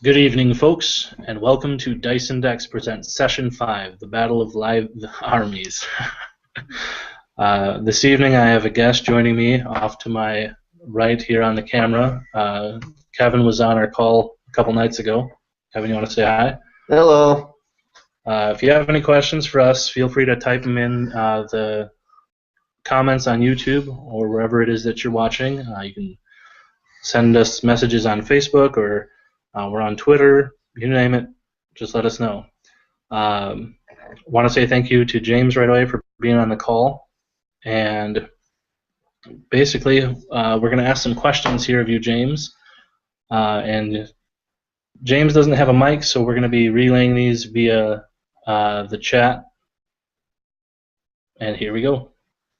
Good evening, folks, and welcome to Dice&Decks presents Session 5, the Battle of Live Armies. This evening I have a guest joining me off to my right here on the camera. Kevin was on our call a couple nights ago. Kevin, you want to say hi? Hello. If you have any questions for us, feel free to type them in the comments on YouTube or wherever it is that you're watching. You can send us messages on Facebook or we're on Twitter. You name it, just let us know. Want to say thank you to James right away for being on the call. And basically, we're going to ask some questions here of you, James. And James doesn't have a mic, so we're going to be relaying these via the chat. And here we go.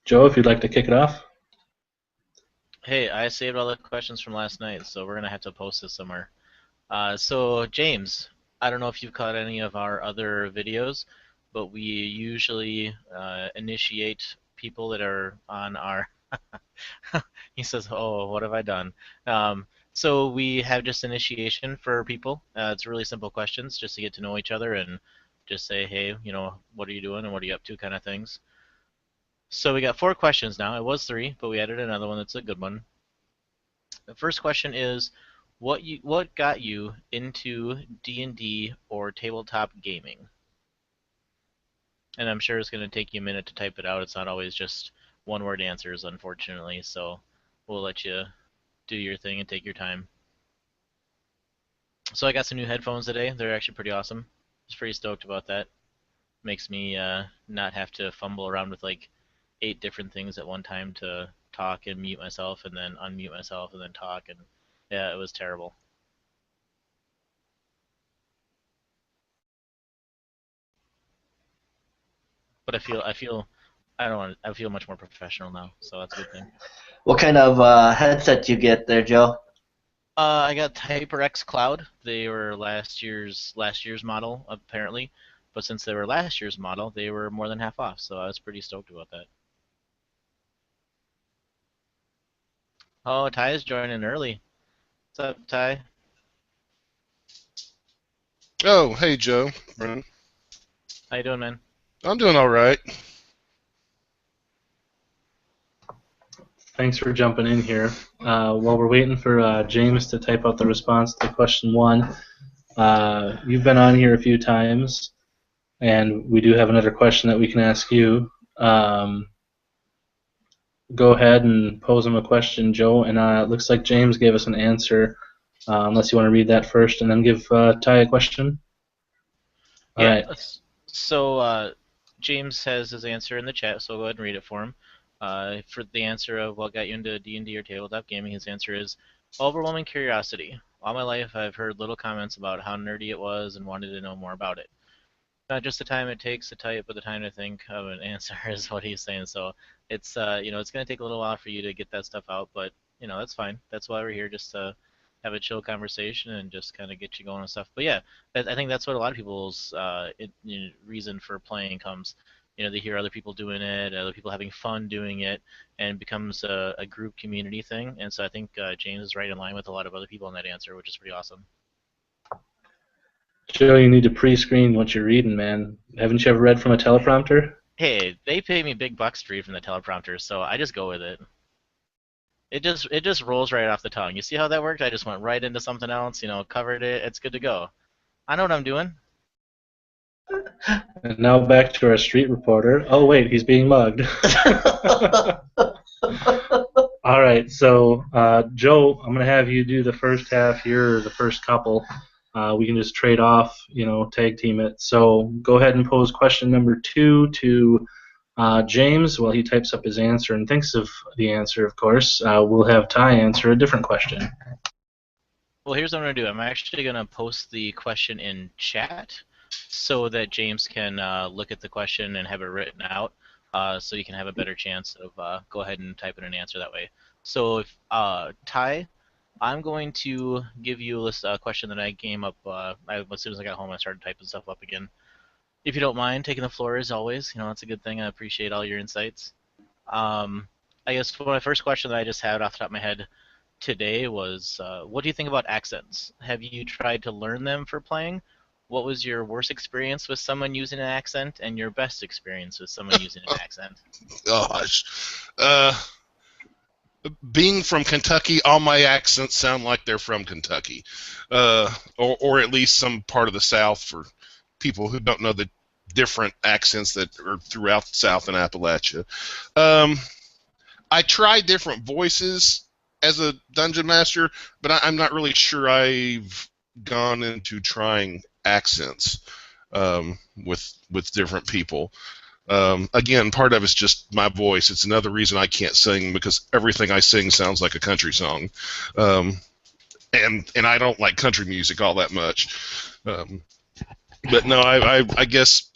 Joe, if you'd like to kick it off. Hey, I saved all the questions from last night, so we're going to have to post this somewhere. So, James, I don't know if you've caught any of our other videos, but we usually initiate people that are on our... He says, oh, what have I done? So we have just initiation for people. It's really simple questions just to get to know each other and just say, hey, you know, what are you doing and what are you up to kind of things. So we got 4 questions now. It was 3, but we added another one that's a good one. The first question is, what got you into D&D or tabletop gaming? And I'm sure it's going to take you a minute to type it out. It's not always just one-word answers, unfortunately, so we'll let you do your thing and take your time. So I got some new headphones today. They're actually pretty awesome. I was pretty stoked about that. Makes me not have to fumble around with like 8 different things at one time to talk and mute myself and then unmute myself and then talk, and yeah, it was terrible. But I feel much more professional now, so that's a good thing. What kind of headset you get there, Joe? I got HyperX Cloud. They were last year's model apparently, but since they were last year's model, they were more than half off, so I was pretty stoked about that. Oh, Ty is joining early. What's up, Ty? Oh, hey Joe, Brennan. How you doing, man? I'm doing all right. Thanks for jumping in here. While we're waiting for James to type out the response to question 1, you've been on here a few times, and we do have another question that we can ask you. Go ahead and pose him a question, Joe, and it looks like James gave us an answer, unless you want to read that first and then give Ty a question. All Yeah, right. so James has his answer in the chat, so I'll go ahead and read it for him. For the answer of what got you into D&D or tabletop gaming, his answer is overwhelming curiosity. All my life I've heard little comments about how nerdy it was and wanted to know more about it. Not just the time it takes to type, but the time to think of an answer is what he's saying. So it's you know, it's going to take a little while for you to get that stuff out, but you know, that's fine. That's why we're here, just to have a chill conversation and just kind of get you going and stuff. But yeah, I think that's what a lot of people's reason for playing comes. You know, they hear other people doing it, other people having fun doing it, and it becomes a group community thing. And so I think James is right in line with a lot of other people in that answer, which is pretty awesome. Joe, you need to pre-screen what you're reading, man. Haven't you ever read from a teleprompter? Hey, they pay me big bucks to read from the teleprompter, so I just go with it. It just rolls right off the tongue. You see how that worked? I just went right into something else, you know, covered it. It's good to go. I know what I'm doing. And now back to our street reporter. Oh, wait, he's being mugged. All right, so Joe, I'm going to have you do the first half here, or the first couple. We can just trade off, you know, tag team it. So go ahead and pose question number 2 to James while he types up his answer and thinks of the answer, of course. We'll have Ty answer a different question. Well, here's what I'm going to do. I'm actually going to post the question in chat so that James can look at the question and have it written out, so you can have a better chance of go ahead and type in an answer that way. So if Ty, I'm going to give you a question that I came up as soon as I got home. I started typing stuff up again. If you don't mind taking the floor as always, you know, that's a good thing. I appreciate all your insights. I guess for my first question that I just had off the top of my head, today was, what do you think about accents? Have you tried to learn them for playing? What was your worst experience with someone using an accent, and your best experience with someone using an accent? Gosh. Being from Kentucky, all my accents sound like they're from Kentucky, or at least some part of the South for people who don't know the different accents that are throughout the South and Appalachia. I try different voices as a dungeon master, but I'm not really sure I've gone into trying accents with different people. Again, part of it's just my voice. It's another reason I can't sing, because everything I sing sounds like a country song, and I don't like country music all that much. But no, I guess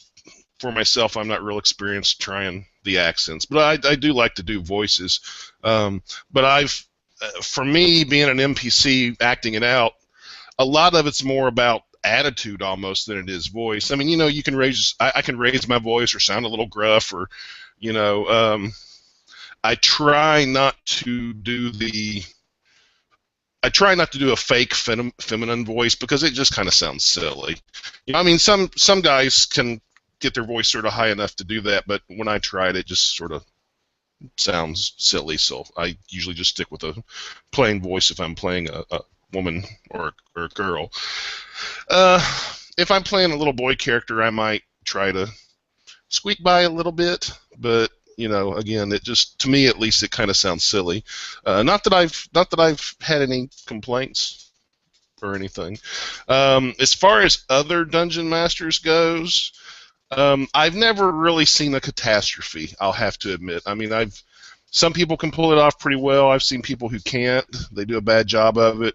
for myself, I'm not real experienced trying the accents, but I do like to do voices. But for me, being an NPC acting it out, a lot of it's more about attitude almost than it is voice. I mean, you can I can raise my voice or sound a little gruff, or, I try not to do a fake feminine voice, because it just kind of sounds silly. I mean, some guys can get their voice sort of high enough to do that, but when I tried, it just sort of sounds silly. So I usually just stick with a plain voice if I'm playing a woman or a girl. If I'm playing a little boy character, I might try to squeak by a little bit, but again, it just, to me at least, it kind of sounds silly. Not that I've had any complaints or anything. As far as other dungeon masters goes, I've never really seen a catastrophe, I'll have to admit. I mean, some people can pull it off pretty well. I've seen people who can't. They do a bad job of it.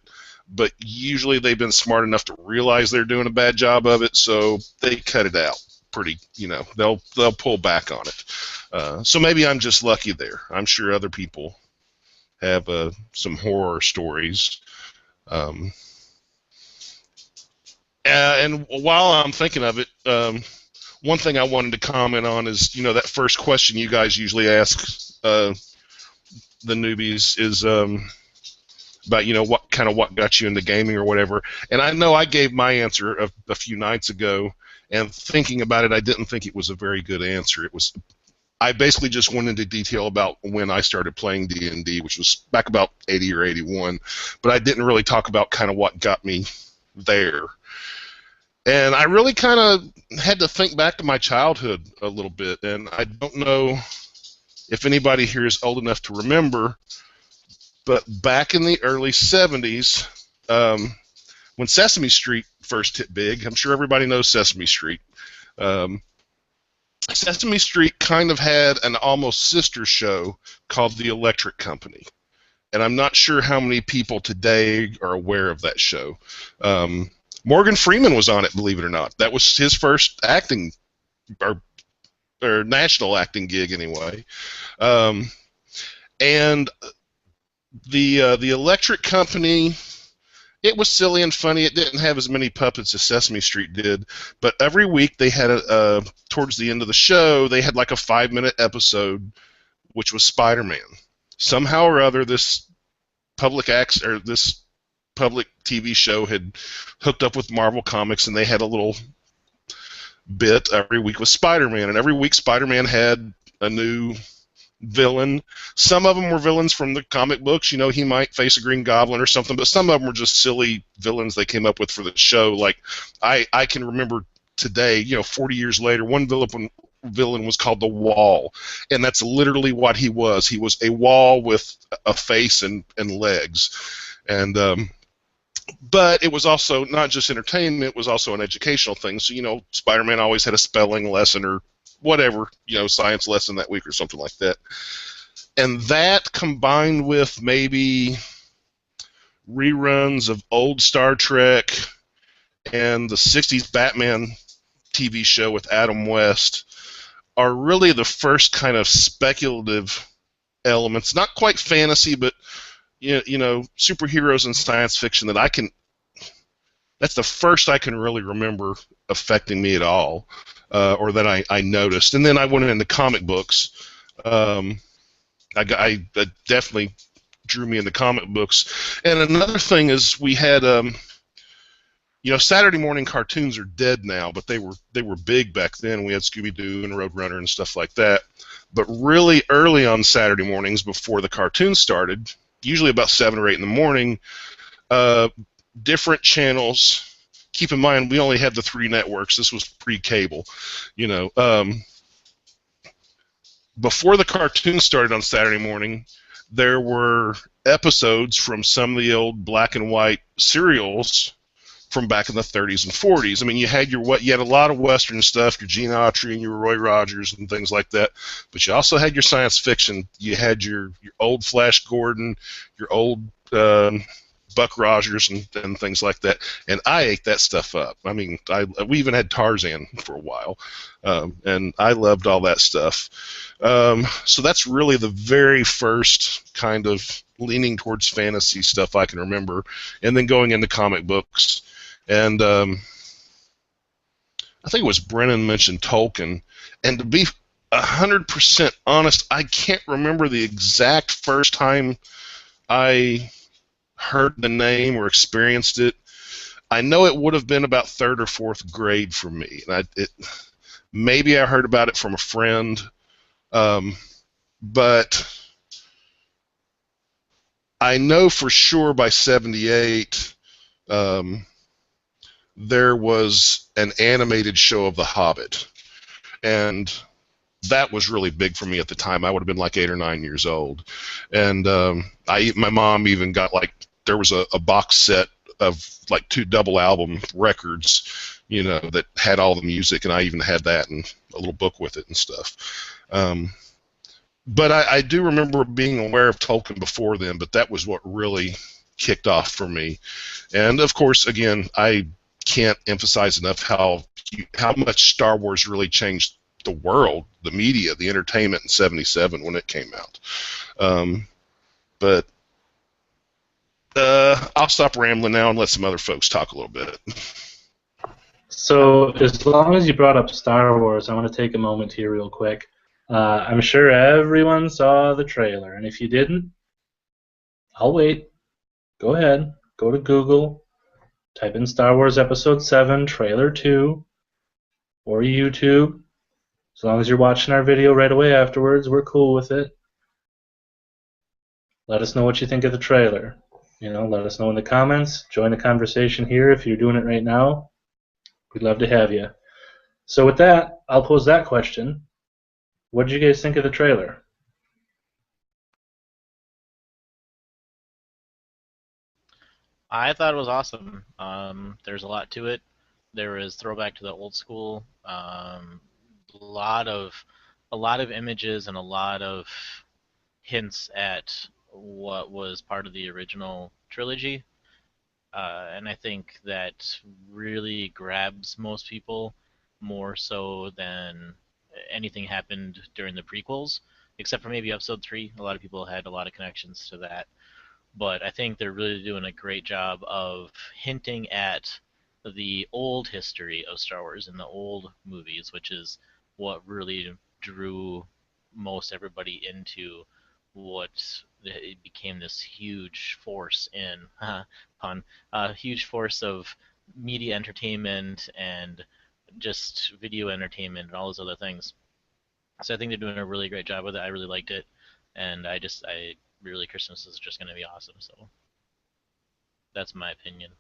But usually they've been smart enough to realize they're doing a bad job of it, so they cut it out pretty, they'll pull back on it. So maybe I'm just lucky there. I'm sure other people have some horror stories. And while I'm thinking of it, one thing I wanted to comment on is, that first question you guys usually ask the newbies is about, what got you into gaming or whatever. And I know I gave my answer a few nights ago, and thinking about it, I didn't think it was a very good answer. I basically just went into detail about when I started playing D&D, which was back about 80 or 81, but I didn't really talk about kind of what got me there. And I really kind of had to think back to my childhood a little bit, and I don't know if anybody here is old enough to remember, but back in the early 70s, when Sesame Street first hit big, I'm sure everybody knows Sesame Street. Sesame Street kind of had an almost sister show called The Electric Company, and I'm not sure how many people today are aware of that show. Morgan Freeman was on it, believe it or not. That was his first acting, or national acting gig anyway. And the Electric Company, it was silly and funny. It didn't have as many puppets as Sesame Street did, but every week they had towards the end of the show, they had like a 5-minute episode, which was Spider-Man. Somehow or other, this public TV show had hooked up with Marvel Comics, and they had a little bit every week with Spider-Man, and every week Spider-Man had a new villain. Some of them were villains from the comic books. He might face a Green Goblin or something, but some of them were just silly villains they came up with for the show. Like, I can remember today, 40 years later, one villain was called the Wall, and that's literally what he was. He was a wall with a face and legs. And but it was also not just entertainment, it was also an educational thing. So, Spider-Man always had a spelling lesson or whatever, science lesson that week or something like that. And that, combined with maybe reruns of old Star Trek and the 60s Batman TV show with Adam West, are really the first kind of speculative elements, not quite fantasy, but superheroes and science fiction that's the first I can really remember affecting me at all, or that I noticed. And then I went into comic books. I definitely drew me into comic books. And another thing is we had, Saturday morning cartoons are dead now, but they were big back then. We had Scooby-Doo and Roadrunner and stuff like that. But really early on Saturday mornings before the cartoons started, usually about 7 or 8 in the morning, different channels. Keep in mind, we only had the 3 networks. This was pre-cable, Before the cartoons started on Saturday morning, there were episodes from some of the old black and white serials from back in the 30s and 40s. I mean, you had a lot of Western stuff, your Gene Autry and your Roy Rogers and things like that, but you also had your science fiction. You had your old Flash Gordon, your old Buck Rogers and things like that, and I ate that stuff up. I mean, we even had Tarzan for a while, and I loved all that stuff. So that's really the very first kind of leaning towards fantasy stuff I can remember, and then going into comic books. And I think it was Brennan mentioned Tolkien, and to be 100% honest, I can't remember the exact first time I heard the name or experienced it. I know it would have been about 3rd or 4th grade for me. And maybe I heard about it from a friend, but I know for sure by 78 there was an animated show of The Hobbit, and that was really big for me at the time. I would have been like 8 or 9 years old, and my mom even got there was a box set of 2 double album records, that had all the music, and I even had that and a little book with it and stuff. But I do remember being aware of Tolkien before then, but that was what really kicked off for me. And of course, again, I can't emphasize enough how much Star Wars really changed the world, the media, the entertainment in '77 when it came out. But I'll stop rambling now and let some other folks talk a little bit. So as long as you brought up Star Wars, I want to take a moment here real quick. I'm sure everyone saw the trailer, and if you didn't, I'll wait. Go ahead. Go to Google. Type in Star Wars Episode 7, Trailer 2, or YouTube. As long as you're watching our video right away afterwards, we're cool with it. Let us know what you think of the trailer. Let us know in the comments. Join the conversation here if you're doing it right now. We'd love to have you. So with that, I'll pose that question. What did you guys think of the trailer? I thought it was awesome. There's a lot to it. There was throwback to the old school. A lot of images and a lot of hints at what was part of the original trilogy. And I think that really grabs most people more so than anything happened during the prequels, except for maybe Episode 3. A lot of people had a lot of connections to that. But I think they're really doing a great job of hinting at the old history of Star Wars and the old movies, which is what really drew most everybody into what it became this huge force in huge force of media entertainment and just video entertainment and all those other things. So I think they're doing a really great job with it. I really liked it, and I really, Christmas is just going to be awesome. So that's my opinion.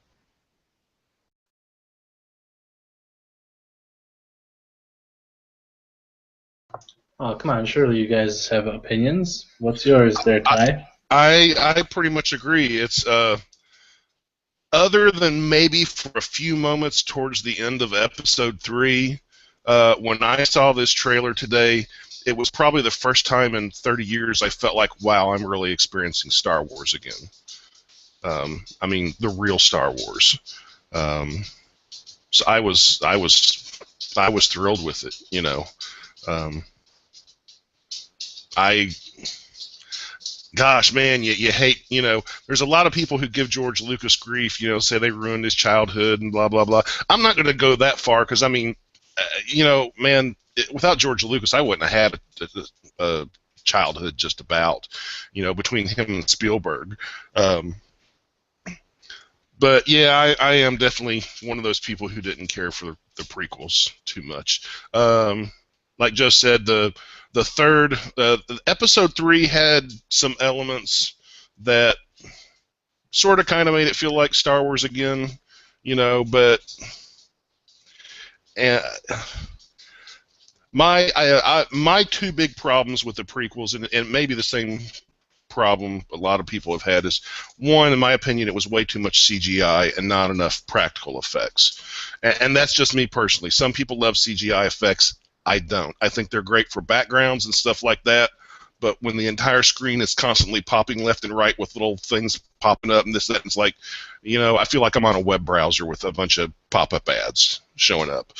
Oh, come on. Surely you guys have opinions. What's yours there, Ty? I pretty much agree. It's other than maybe for a few moments towards the end of Episode 3, when I saw this trailer today, it was probably the first time in 30 years I felt like, wow, I'm really experiencing Star Wars again. I mean, the real Star Wars. So I was thrilled with it. Gosh, man, you hate, there's a lot of people who give George Lucas grief, say they ruined his childhood and blah, blah, blah. I'm not going to go that far because, I mean, man, without George Lucas, I wouldn't have had a childhood, just about, between him and Spielberg. But yeah, I am definitely one of those people who didn't care for the prequels too much. Like Joe said, the third episode 3 had some elements that sort of kind of made it feel like Star Wars again, but my two big problems with the prequels, and maybe the same problem a lot of people have had, is one, in my opinion, it was way too much CGI and not enough practical effects. And that's just me personally. Some people love CGI effects. I don't. I think they're great for backgrounds and stuff like that. But when the entire screen is constantly popping left and right with little things popping up and this, that, and it's like, I feel like I'm on a web browser with a bunch of pop-up ads showing up.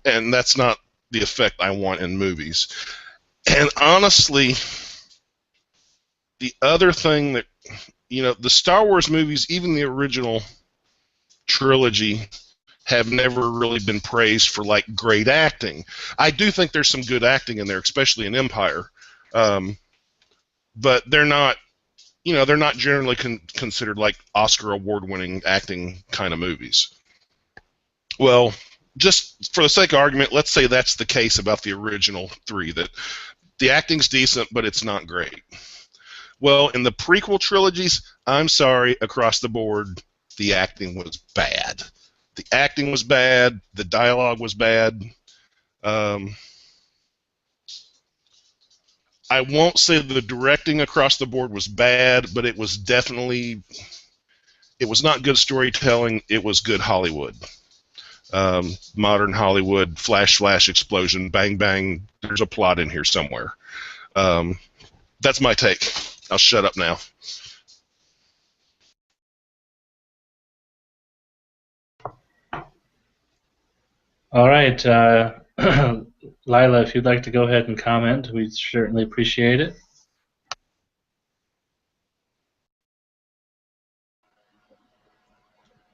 And that's not the effect I want in movies. And honestly, the other thing that, the Star Wars movies, even the original trilogy, have never really been praised for, like, great acting. I do think there's some good acting in there, especially in Empire. But they're not, they're not generally considered like Oscar award-winning acting kind of movies. Well, just for the sake of argument, let's say that's the case about the original 3, that the acting's decent, but it's not great. Well, in the prequel trilogies, I'm sorry, across the board, the acting was bad. The acting was bad. The dialogue was bad. I won't say the directing across the board was bad, but it was definitely, it was not good storytelling. It was good Hollywood. Modern Hollywood, flash, flash, explosion, bang, bang. There's a plot in here somewhere. That's my take. I'll shut up now. All right. Lila, if you'd like to go ahead and comment, we'd certainly appreciate it.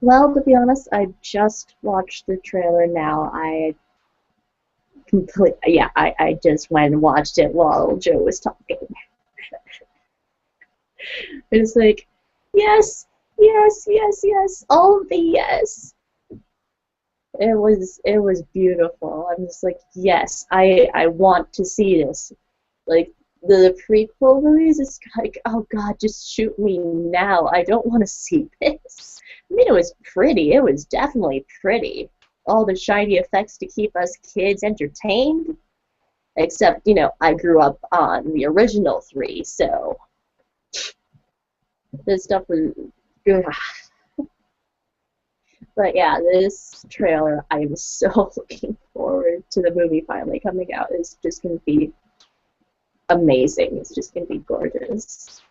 Well, to be honest, I just watched the trailer now. I just went and watched it while Joe was talking. It's like, yes, yes, yes, yes, all the yes. It was beautiful. I'm just like, yes, I want to see this. Like, the prequel movies, it's like, oh god, just shoot me now. I don't want to see this. I mean, it was pretty. It was definitely pretty. All the shiny effects to keep us kids entertained. Except, I grew up on the original 3, so this stuff was good. But yeah, this trailer, I am so looking forward to the movie finally coming out. It's just going to be amazing. It's just going to be gorgeous.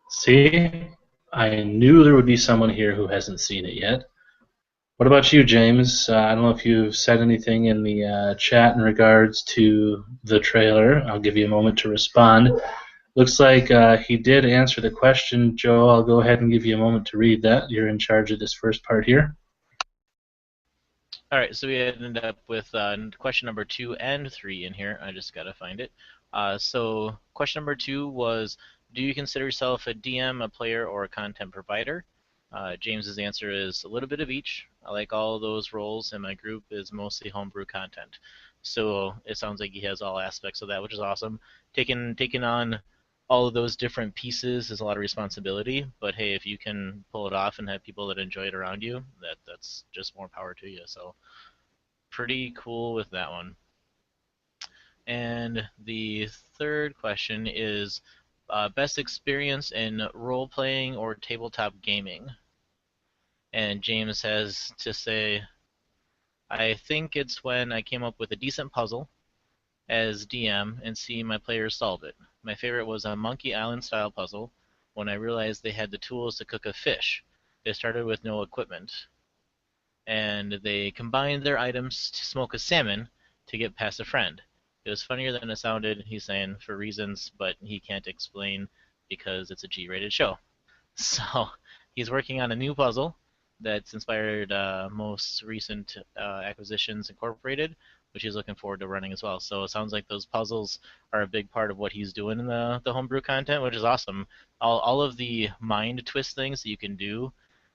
See? I knew there would be someone here who hasn't seen it yet. What about you, James? I don't know if you've said anything in the chat in regards to the trailer. I'll give you a moment to respond. Looks like he did answer the question. Joe, I'll go ahead and give you a moment to read that. You're in charge of this first part here. All right, so we ended up with question number 2 and 3 in here. I just got to find it. So question number 2 was, do you consider yourself a DM, a player, or a content provider? James's answer is a little bit of each. I like all those roles, and my group is mostly homebrew content. So it sounds like he has all aspects of that, which is awesome. Taking on all of those different pieces is a lot of responsibility, but hey, if you can pull it off and have people that enjoy it around you, that's just more power to you. So pretty cool with that one. And the third question is, best experience in role-playing or tabletop gaming? And James has to say, I think it's when I came up with a decent puzzle as DM and see my players solve it. My favorite was a Monkey Island style puzzle when I realized they had the tools to cook a fish. They started with no equipment, and they combined their items to smoke a salmon to get past a friend. It was funnier than it sounded, he's saying, for reasons, but he can't explain because it's a G-rated show. So he's working on a new puzzle that's inspired most recent Acquisitions Incorporated, which he's looking forward to running as well. So it sounds like those puzzles are a big part of what he's doing in the homebrew content, which is awesome. All of the mind twist things that you can do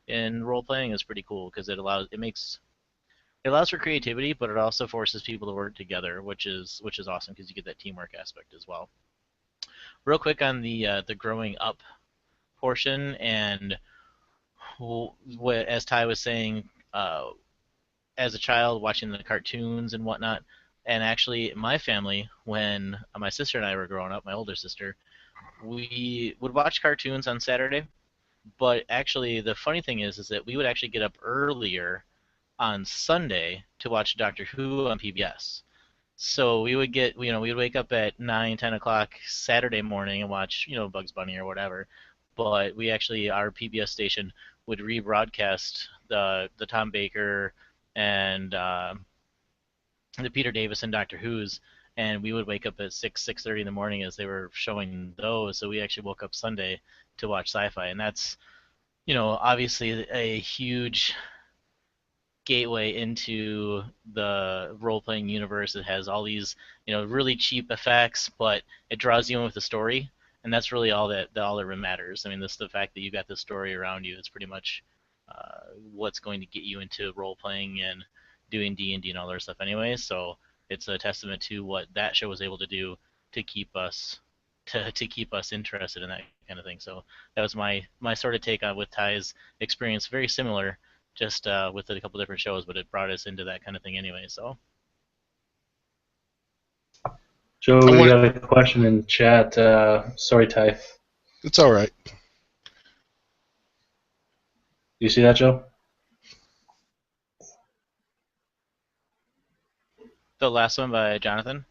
in role playing is pretty cool because it allows for creativity, but it also forces people to work together, which is awesome because you get that teamwork aspect as well. Real quick on the growing up portion, and what, as Ty was saying, as a child watching the cartoons and whatnot, and actually my family, when my sister and I were growing up, my older sister, we would watch cartoons on Saturday. But actually, the funny thing is that we would actually get up earlier on Sunday to watch Doctor Who on PBS. So we would we'd wake up at 9, 10 o'clock Saturday morning and watch, Bugs Bunny or whatever. But our PBS station would rebroadcast the Tom Baker and the Peter Davison Doctor Who's, and we would wake up at 6:30 in the morning as they were showing those. So we actually woke up Sunday to watch sci-fi, and that's, obviously a huge gateway into the role-playing universe. It has all these, really cheap effects, but it draws you in with the story, and that's really all that really matters. I mean, this the fact that you got the story around you is pretty much what's going to get you into role-playing and doing D&D and all that stuff anyway. So it's a testament to what that show was able to do to keep us interested in that kind of thing. So that was my sort of take on with Ty's experience. Very similar, just with a couple different shows, but it brought us into that kind of thing anyway. So, Joe, we got a question in chat. Sorry, Ty. It's all right. You see that, Joe? the last one by Jonathan.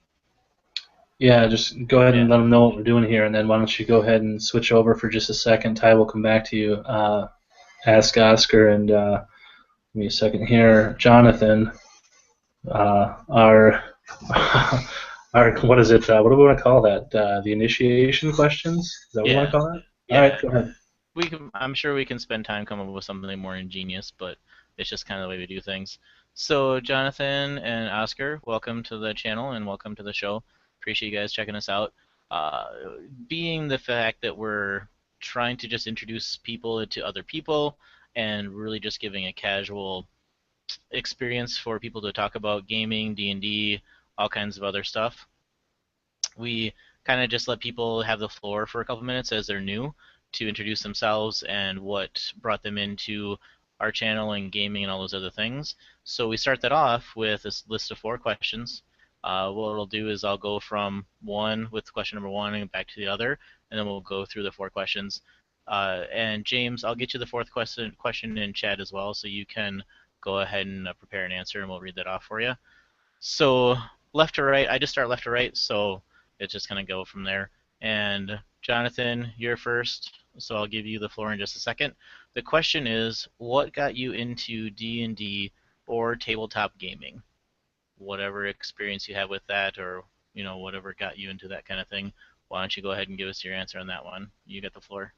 Yeah, just go ahead and let them know what we're doing here, and then why don't you go ahead and switch over for just a second. Ty will come back to you. Ask Oscar, and give me a second here. Jonathan, our what is it? What do we want to call that? The initiation questions? Is that what we want to call that? Yeah. All right, go ahead. I'm sure we can spend time coming up with something more ingenious, but it's just kind of the way we do things. So, Jonathan and Oscar, welcome to the channel and welcome to the show. Appreciate you guys checking us out. Being the fact that we're trying to just introduce people to other people and really just giving a casual experience for people to talk about gaming, D&D, all kinds of other stuff, we kind of just let people have the floor for a couple minutes as they're new to introduce themselves and what brought them into our channel and gaming and all those other things. So we start that off with this list of 4 questions. What it'll do is I'll go from one with question number 1 and back to the other, and then we'll go through the 4 questions. And James, I'll get you the 4th question in chat as well, so you can go ahead and prepare an answer, and we'll read that off for you. So left to right, I just start left to right, so it's just going to go from there. And Jonathan, you're first, so I'll give you the floor in just a second. The question is, what got you into D&D or tabletop gaming? Whatever experience you have with that, or whatever got you into that kind of thing, why don't you go ahead and give us your answer on that one? You get the floor.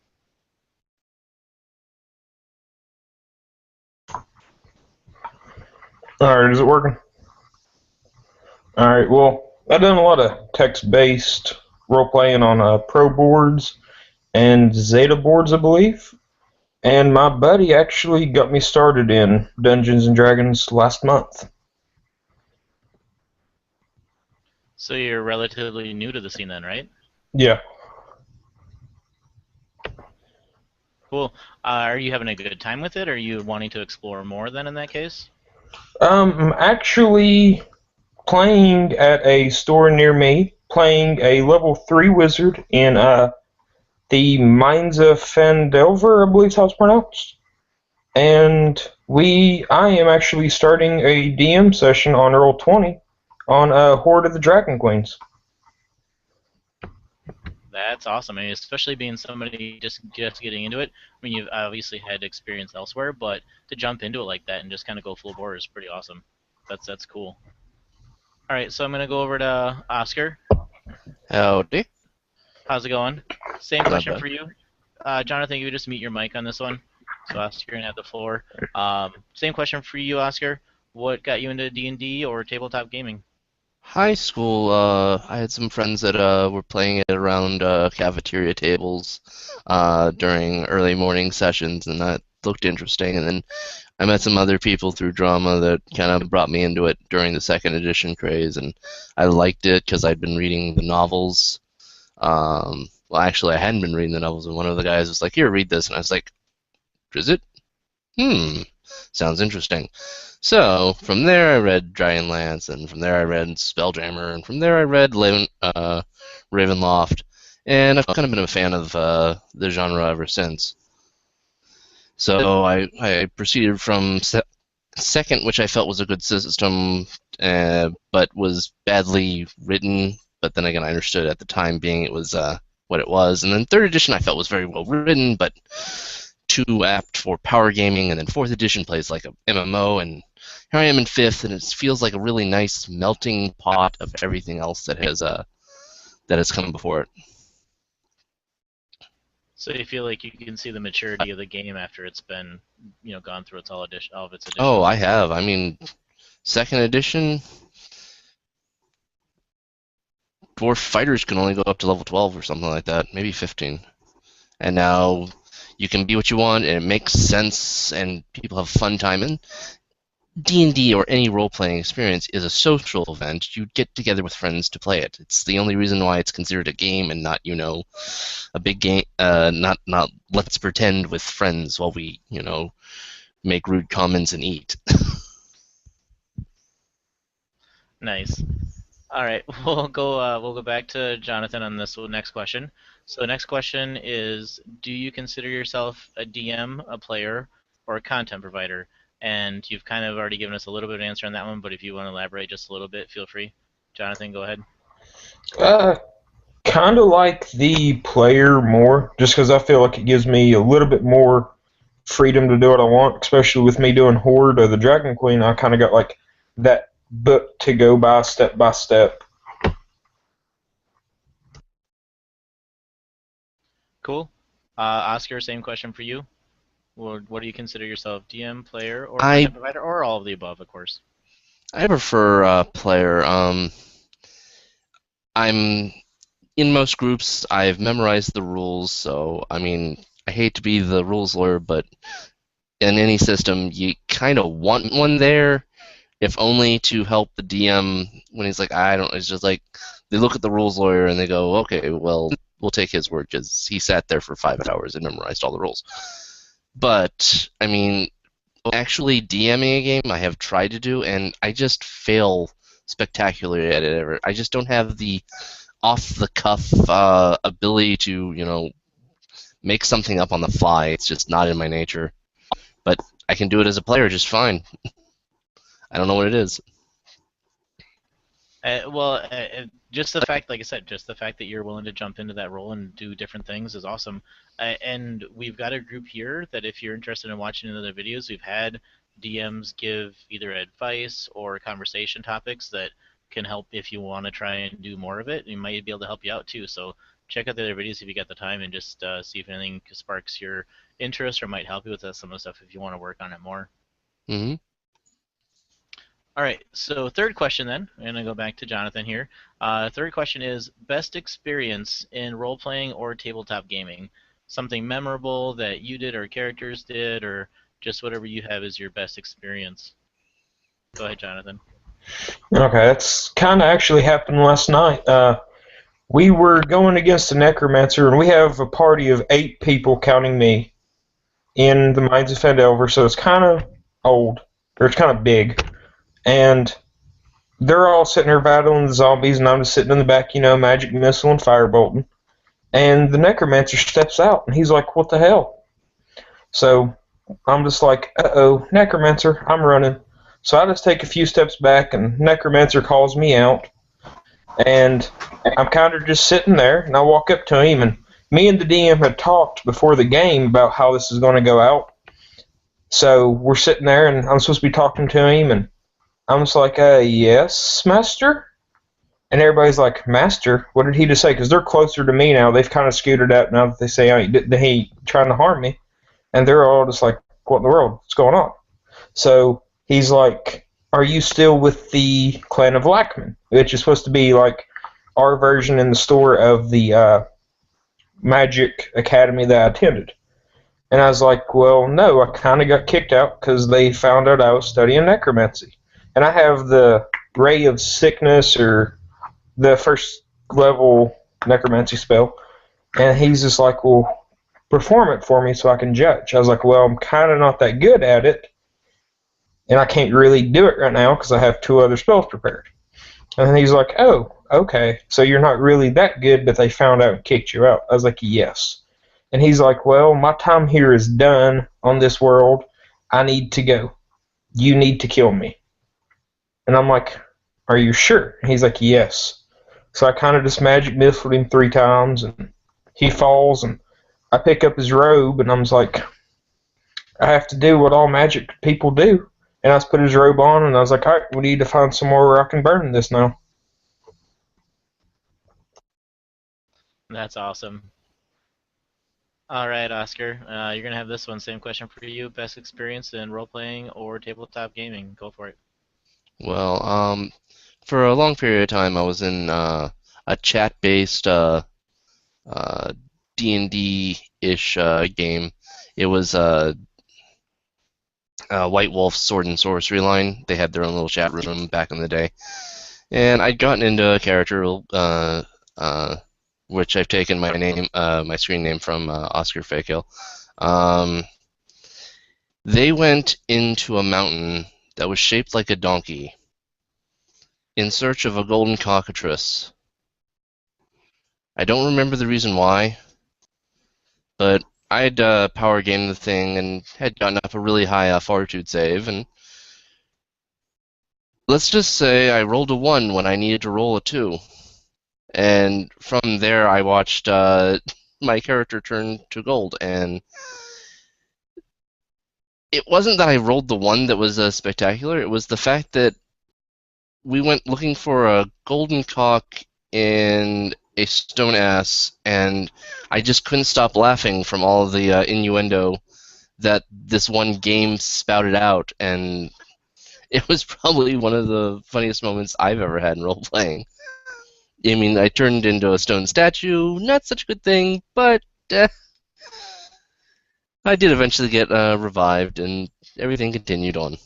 Alright, is it working? Alright, well, I've done a lot of text-based role-playing on Pro boards and Zeta boards, I believe. And my buddy actually got me started in Dungeons & Dragons last month. So you're relatively new to the scene then, right? Yeah. Cool. Are you having a good time with it, or are you wanting to explore more then in that case? I'm actually playing at a store near me, playing a level 3 wizard in the Mines of Fendelver, I believe is how it's pronounced. And I am actually starting a DM session on Roll20 on Horde of the Dragon Queens. That's awesome. I mean, especially being somebody just getting into it. I mean, you've obviously had experience elsewhere, but to jump into it like that and just kind of go full bore is pretty awesome. That's cool. All right, so I'm gonna go over to Oscar. Howdy. How's it going? Same question for you. Jonathan, you just mute your mic on this one. So Oscar, you're gonna have the floor. Same question for you, Oscar. What got you into D&D or tabletop gaming? High school, I had some friends that were playing it around cafeteria tables during early morning sessions, and that looked interesting. And then I met some other people through drama that kind of brought me into it during the second edition craze, and I liked it because I'd been reading the novels. Well, actually, I hadn't been reading the novels, and one of the guys was like, "Here, read this," and I was like, "Is it? Sounds interesting." So from there I read Dragonlance, and from there I read Spelljammer, and from there I read Ravenloft, and I've kind of been a fan of the genre ever since. So I proceeded from second, which I felt was a good system, but was badly written. But then again, I understood at the time being it was what it was. And then third edition I felt was very well written, but too apt for power gaming. And then fourth edition plays like a MMO, and here I am in fifth, and it feels like a really nice melting pot of everything else that has come before it. So you feel like you can see the maturity of the game after it's been, gone through all of its editions? Oh, I have. I mean, second edition, dwarf fighters can only go up to level 12 or something like that, maybe 15. And now you can be what you want, and it makes sense, and people have fun time. And D&D or any role-playing experience is a social event. You get together with friends to play it. It's the only reason why it's considered a game and not, a big game. Not let's pretend with friends while we, make rude comments and eat. Nice. All right, we'll go back to Jonathan on this next question. So the next question is, do you consider yourself a DM, a player, or a content provider? And you've kind of already given us a little bit of an answer on that one, but if you want to elaborate just a little bit, feel free. Jonathan, go ahead. Kind of like the player more, just because I feel like it gives me a little bit more freedom to do what I want, especially with me doing Horde or the Dragon Queen. I kind of got like that book to go by step by step. Cool. Oscar, same question for you. What do you consider yourself, DM, player, or content provider, or all of the above, of course? I prefer player. I'm in most groups. I've memorized the rules, so I mean, I hate to be the rules lawyer, but in any system, you kind of want one there, if only to help the DM when he's like, I don't. It's just like they look at the rules lawyer and they go, okay, well, we'll take his word because he sat there for 5 hours and memorized all the rules. But, I mean, actually DMing a game I have tried to do, and I just fail spectacularly at it. I just don't have the off-the-cuff ability to, make something up on the fly. It's just not in my nature. But I can do it as a player just fine. I don't know what it is. Just the fact, like I said, just the fact that you're willing to jump into that role and do different things is awesome. And we've got a group here that if you're interested in watching other videos, we've had DMs give either advice or conversation topics that can help if you want to try and do more of it. We might be able to help you out too. So check out the other videos if you got the time and just see if anything sparks your interest or might help you with some of the stuff if you want to work on it more. Mm-hmm. All right, so third question then. I'm going to go back to Jonathan here. Third question is, best experience in role-playing or tabletop gaming? Something memorable that you did or characters did, or just whatever you have as your best experience. Go ahead, Jonathan. Okay, that's kind of actually happened last night. We were going against a necromancer, and we have a party of 8 people, counting me, in the Mines of Fendelver, so it's kind of old, or it's kind of big. And they're all sitting there battling the zombies, and I'm just sitting in the back, magic missile and firebolting. And the necromancer steps out, and he's like, what the hell? So I'm just like, uh-oh, necromancer, I'm running. So I just take a few steps back, and necromancer calls me out. And I'm kind of just sitting there, and I walk up to him, and me and the DM had talked before the game about how this is going to go out. So we're sitting there, and I'm supposed to be talking to him, and I'm just like, yes, master? And everybody's like, master? What did he just say? Because they're closer to me now. They've kind of scooted out now that they say he ain't trying to harm me. And they're all just like, what in the world? What's going on? So he's like, are you still with the Clan of Lackman? Which is supposed to be like our version in the store of the Magic Academy that I attended. And I was like, well, no, I kind of got kicked out because they found out I was studying necromancy. And I have the Ray of Sickness, or the first level necromancy spell. And he's just like, well, perform it for me so I can judge. I was like, well, I'm kind of not that good at it. And I can't really do it right now because I have 2 other spells prepared. And then he's like, oh, okay, so you're not really that good, but they found out and kicked you out. I was like, yes. And he's like, well, my time here is done on this world. I need to go. You need to kill me. And I'm like, are you sure? And he's like, yes. So I kind of just magic missiled him 3 times, and he falls, and I pick up his robe, and I'm like, I have to do what all magic people do. And I just put his robe on, and I was like, all right, we need to find somewhere where I can burn this now. That's awesome. All right, Oscar, you're going to have this one. Same question for you. Best experience in role-playing or tabletop gaming? Go for it. Well, for a long period of time, I was in a chat-based D&D-ish game. It was White Wolf's Sword and Sorcery line. They had their own little chat room back in the day. And I'd gotten into a character, which I've taken my name, my screen name from, Oscar Fakill. They went into a mountain that was shaped like a donkey in search of a golden cockatrice. I don't remember the reason why, but I'd power gamed the thing and had gotten up a really high fortitude save, and let's just say I rolled a 1 when I needed to roll a 2. And from there, I watched my character turn to gold, and it wasn't that I rolled the 1 that was spectacular. It was the fact that we went looking for a golden cock in a stone ass, and I just couldn't stop laughing from all of the innuendo that this one game spouted out, and it was probably one of the funniest moments I've ever had in role-playing. I mean, I turned into a stone statue, not such a good thing, but I did eventually get revived, and everything continued on.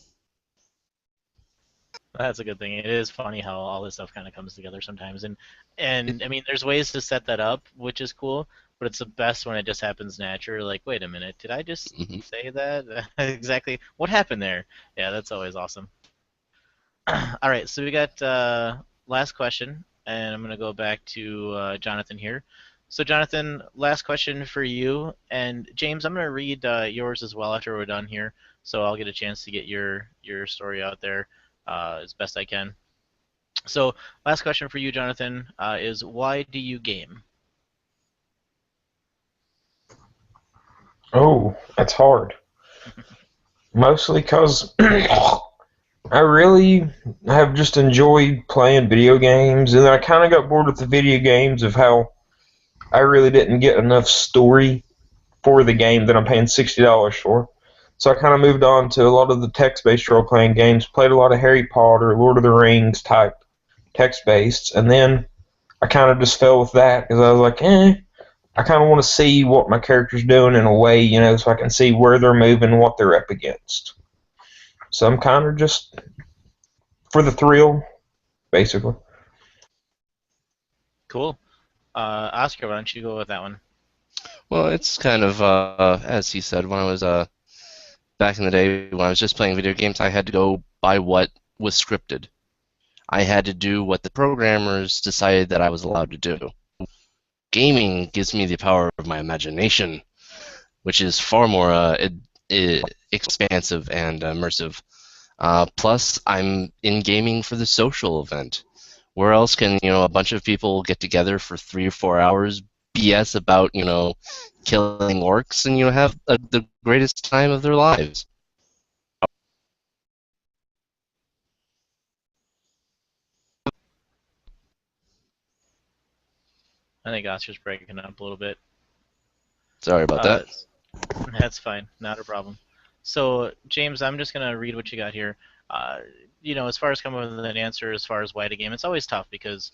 That's a good thing. It is funny how all this stuff kind of comes together sometimes, and I mean, there's ways to set that up, which is cool. But it's the best when it just happens naturally. Like, wait a minute, did I just say that exactly? What happened there? Yeah, that's always awesome. All right, so we got last question, and I'm gonna go back to Jonathan here. So Jonathan, last question for you, and James, I'm gonna read yours as well after we're done here, so I'll get a chance to get your story out there as best I can. So last question for you, Jonathan, is why do you game? Oh, that's hard. Mostly because I really have just enjoyed playing video games, and I kind of got bored with the video games of how I really didn't get enough story for the game that I'm paying $60 for. So I kind of moved on to a lot of the text-based role-playing games, played a lot of Harry Potter, Lord of the Rings type text-based, and then I kind of just fell with that because I was like, I kind of want to see what my character's doing in a way, you know, so I can see where they're moving, what they're up against. So I'm kind of just for the thrill, basically. Cool. Oscar, why don't you go with that one? Well, it's kind of, as he said, when I was back in the day, when I was just playing video games, I had to go by what was scripted. I had to do what the programmers decided that I was allowed to do. Gaming gives me the power of my imagination, which is far more expansive and immersive. Plus, I'm in gaming for the social event. Where else can, you know, a bunch of people get together for 3 or 4 hours, BS about, you know, killing orcs, and, you know, have the greatest time of their lives? I think Oscar's breaking up a little bit. Sorry about that. That's fine, not a problem. So, James, I'm just gonna read what you got here. As far as coming up with an answer as far as why the game, it's always tough because,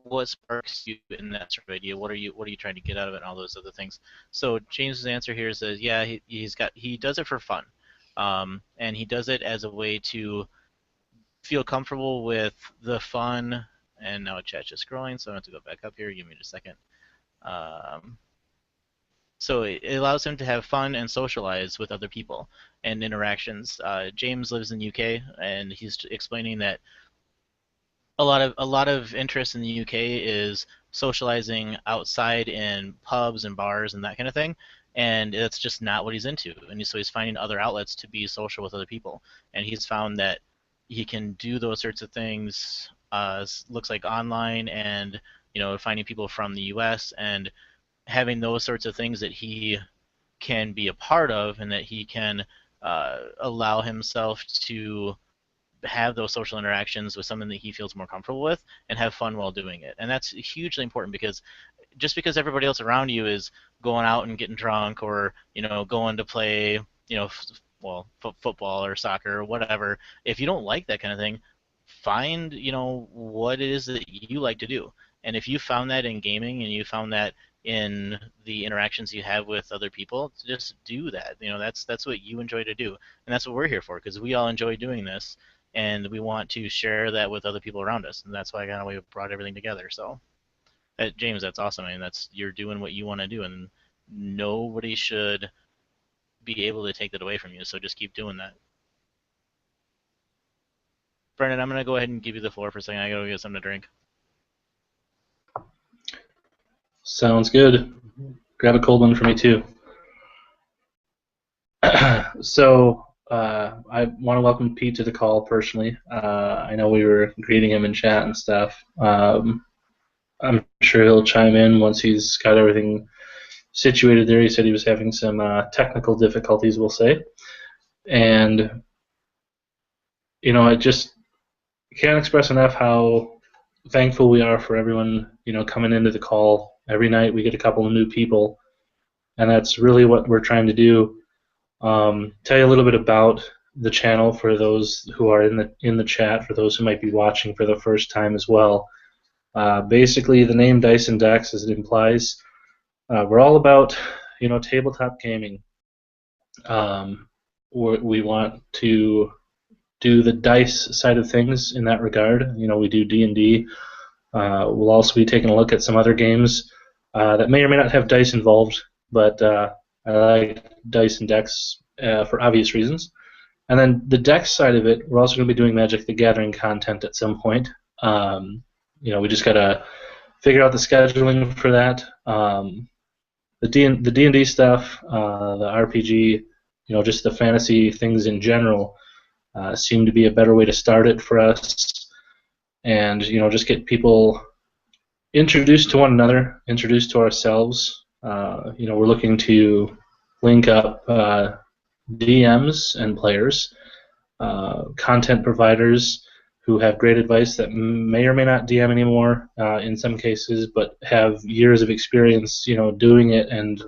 what sparks you in that sort of idea? What are you trying to get out of it, and all those other things. So, James's answer here says, yeah, he does it for fun, and he does it as a way to feel comfortable with the fun. And now chat's just scrolling, so I have to go back up here. Give me just a second. Um, so it allows him to have fun and socialize with other people and interactions. James lives in the UK, and he's explaining that a lot of interest in the UK is socializing outside in pubs and bars and that kind of thing, and that's just not what he's into. And so he's finding other outlets to be social with other people, and he's found that he can do those sorts of things. Looks like online, and finding people from the US and having those sorts of things that he can be a part of, and that he can allow himself to have those social interactions with something that he feels more comfortable with and have fun while doing it. And that's hugely important, because just because everybody else around you is going out and getting drunk, or going to play football or soccer or whatever, if you don't like that kind of thing, find what it is that you like to do. And if you found that in gaming, and you found that in the interactions you have with other people, just do that. That's what you enjoy to do, and that's what we're here for, because we all enjoy doing this, and we want to share that with other people around us, and that's why kind of we brought everything together. So, James, that's awesome. I mean, you're doing what you want to do, and nobody should be able to take that away from you. So just keep doing that. Brendan, I'm gonna go ahead and give you the floor for a second. I gotta go get something to drink. Sounds good. Grab a cold one for me too. So I want to welcome Pete to the call personally. I know we were greeting him in chat and stuff. I'm sure he'll chime in once he's got everything situated there. He said he was having some technical difficulties, we'll say. And, I just can't express enough how thankful we are for everyone, coming into the call. Every night we get a couple of new people, and that's really what we're trying to do. Tell you a little bit about the channel for those who are in the chat, for those who might be watching for the first time as well. Basically, the name Dice&Decks, as it implies, we're all about tabletop gaming. We want to do the dice side of things in that regard. We do D&D. We'll also be taking a look at some other games that may or may not have dice involved, but I like Dice&Decks for obvious reasons. And then the Decks side of it, we're also going to be doing Magic the Gathering content at some point. We just got to figure out the scheduling for that. The D&D stuff, the RPG, just the fantasy things in general seem to be a better way to start it for us. And, just get people introduced to one another, introduced to ourselves. We're looking to link up DMs and players, content providers who have great advice that may or may not DM anymore in some cases, but have years of experience, doing it, and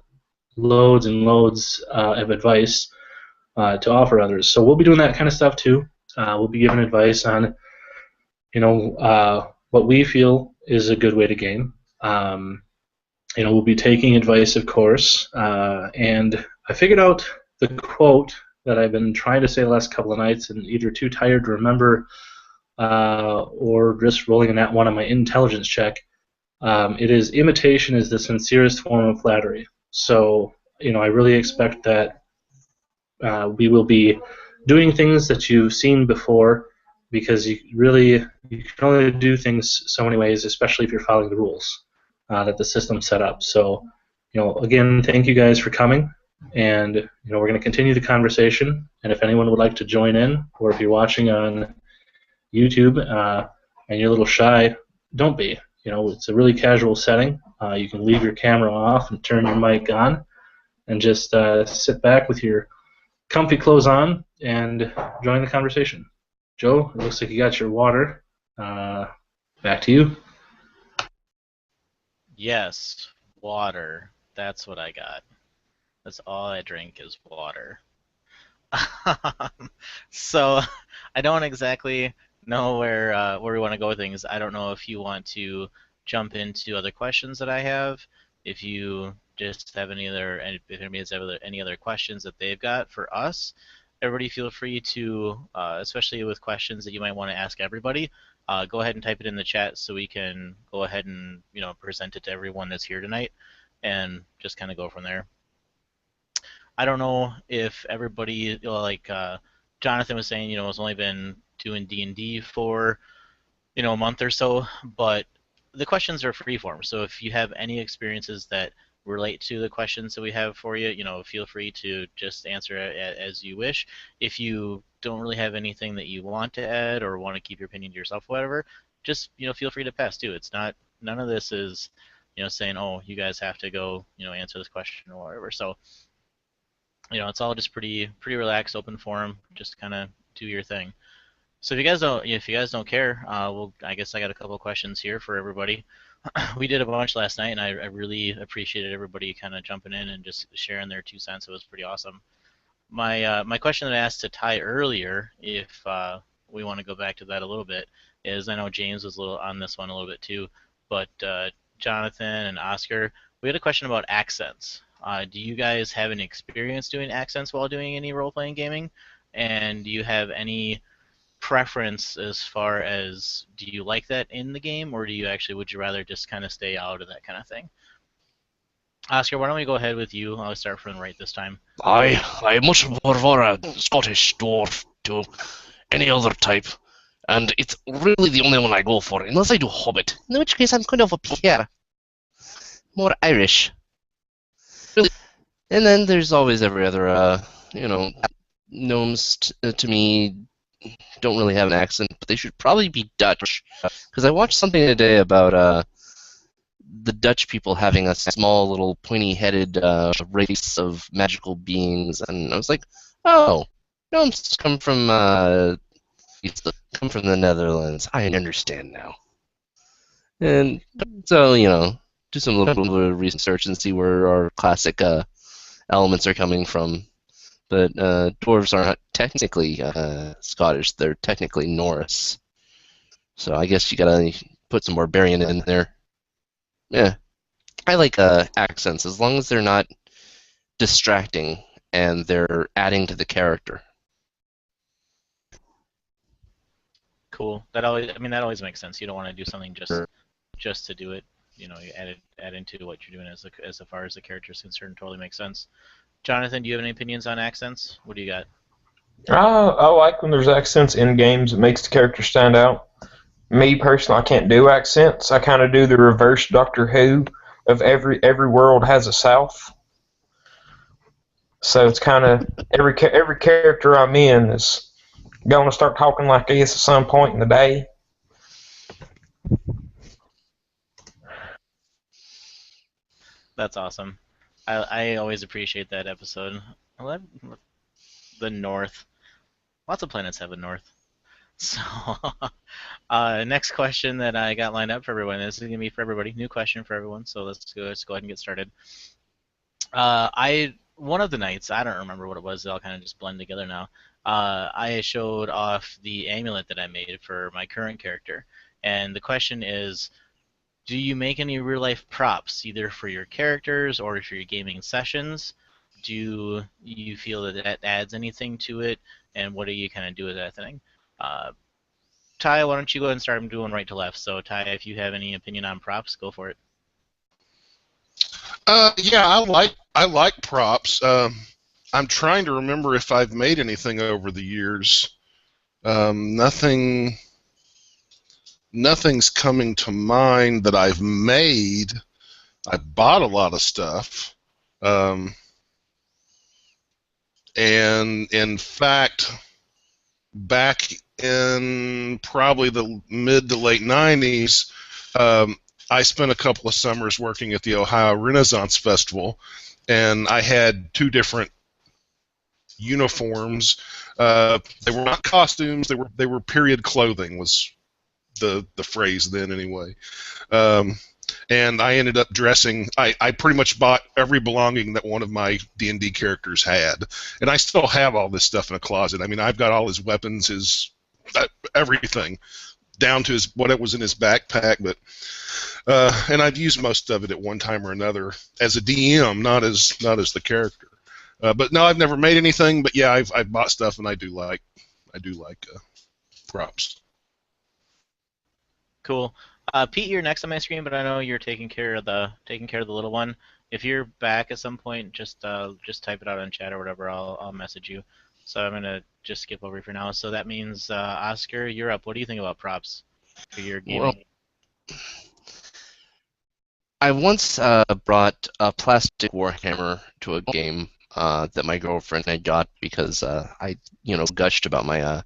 loads of advice to offer others. So we'll be doing that kind of stuff too. We'll be giving advice on, what we feel is a good way to game. We'll be taking advice, of course, and I figured out the quote that I've been trying to say the last couple of nights and either too tired to remember or just rolling in that one on my intelligence check. It is, imitation is the sincerest form of flattery. So, I really expect that we will be doing things that you've seen before, because you can only do things so many ways, especially if you're following the rules that the system set up. So, again, thank you guys for coming, and we're going to continue the conversation. And if anyone would like to join in, or if you're watching on YouTube and you're a little shy, don't be. It's a really casual setting. You can leave your camera off and turn your mic on, and just sit back with your comfy clothes on and join the conversation. Joe, it looks like you got your water. Back to you. Yes, water. That's what I got. That's all I drink is water. So I don't exactly know where we want to go with things. I don't know if you want to jump into other questions that I have. If you just have if anybody has any other questions that they've got for us, everybody feel free to, especially with questions that you might want to ask everybody, go ahead and type it in the chat so we can go ahead and present it to everyone that's here tonight, and just kind of go from there. I don't know if everybody, like Jonathan was saying, has only been doing D&D for, a month or so, but the questions are freeform. So if you have any experiences that relate to the questions that we have for you, feel free to just answer it as you wish. If you don't really have anything that you want to add or want to keep your opinion to yourself, whatever, just feel free to pass too. It's not, none of this is saying, oh, you guys have to go answer this question or whatever. So it's all just pretty relaxed, open forum. Just kind of do your thing. So if you guys don't care, I guess I got a couple of questions here for everybody. We did a bunch last night, and I really appreciated everybody kind of jumping in and just sharing their 2 cents. It was pretty awesome. My question that I asked to Ty earlier, if we want to go back to that a little bit, is I know James was on this one a little bit too, but Jonathan and Oscar, we had a question about accents. Do you guys have any experience doing accents while doing any role-playing gaming? And do you have any preference as far as, do you like that in the game, or would you rather just kind of stay out of that kind of thing? Oscar, why don't we go ahead with you? I'll start from right this time. I much prefer a Scottish dwarf to any other type, and it's really the only one I go for, unless I do Hobbit, in which case I'm kind of a Pierre. More Irish. And then there's always every other, gnomes to me don't really have an accent, but they should probably be Dutch. Because I watched something today about the Dutch people having a small little pointy-headed race of magical beings, and I was like, oh, gnomes come from the Netherlands. I understand now. And so, do some little bit of research and see where our classic elements are coming from. But dwarves aren't technically Scottish; they're technically Norse. So I guess you gotta put some barbarian in there. Yeah, I like accents as long as they're not distracting and they're adding to the character. Cool. That always makes sense. You don't want to do something just to do it. You add into what you're doing as far as the character is concerned. Totally makes sense. Jonathan, do you have any opinions on accents? What do you got? I like when there's accents in games. It makes the character stand out. Me personally, I can't do accents. I kind of do the reverse Doctor Who of every world has a South. So it's kind of every character I'm in is going to start talking like this at some point in the day. That's awesome. I always appreciate that episode. The North. Lots of planets have a North. So, next question that I got lined up for everyone. This is going to be for everybody. New question for everyone. So let's go ahead and get started. One of the nights, I don't remember what it was. They all kind of just blend together now. I showed off the amulet that I made for my current character. And the question is, do you make any real-life props, either for your characters or for your gaming sessions? Do you feel that adds anything to it? And what do you kind of do with that thing? Ty, why don't you go ahead and start doing right to left? So, Ty, if you have any opinion on props, go for it. Yeah, I like props. I'm trying to remember if I've made anything over the years. Nothing's coming to mind that I've made. I bought a lot of stuff. And in fact, back in probably the mid to late 90s, I spent a couple of summers working at the Ohio Renaissance Festival, and I had 2 different uniforms. They were not costumes; they were period clothing, was the phrase then anyway. and I ended up dressing. I pretty much bought every belonging that one of my D&D characters had, and I still have all this stuff in a closet. I mean, I've got all his weapons, his everything, down to what it was in his backpack. But and I've used most of it at one time or another as a DM, not as the character. But no, I've never made anything. But yeah, I've bought stuff, and I do like props. Cool. Pete, you're next on my screen, but I know you're taking care of the little one. If you're back at some point, just type it out in chat or whatever. I'll message you. So I'm gonna just skip over for now. So that means Oscar, you're up. What do you think about props for your gaming? Well, I once brought a plastic Warhammer to a game that my girlfriend had got because I, gushed about my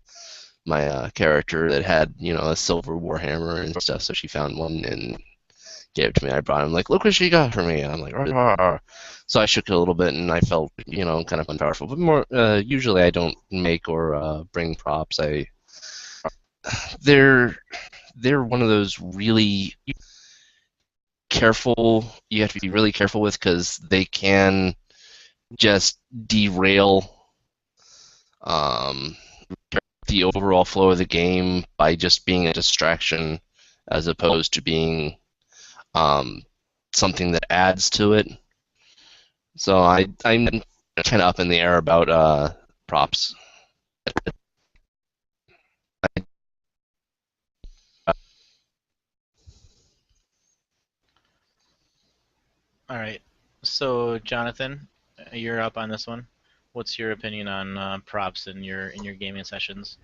my character that had, a silver Warhammer and stuff. So she found one and gave it to me. I brought him, like, look what she got for me. And I'm like, "Rah." So I shook it a little bit, and I felt, kind of unpowerful. But more usually, I don't make or bring props. They're one of those really careful. You have to be really careful with because they can just derail the overall flow of the game by just being a distraction as opposed to being something that adds to it. So I'm kind of up in the air about props. All right. So Jonathan, you're up on this one. What's your opinion on props in your gaming sessions?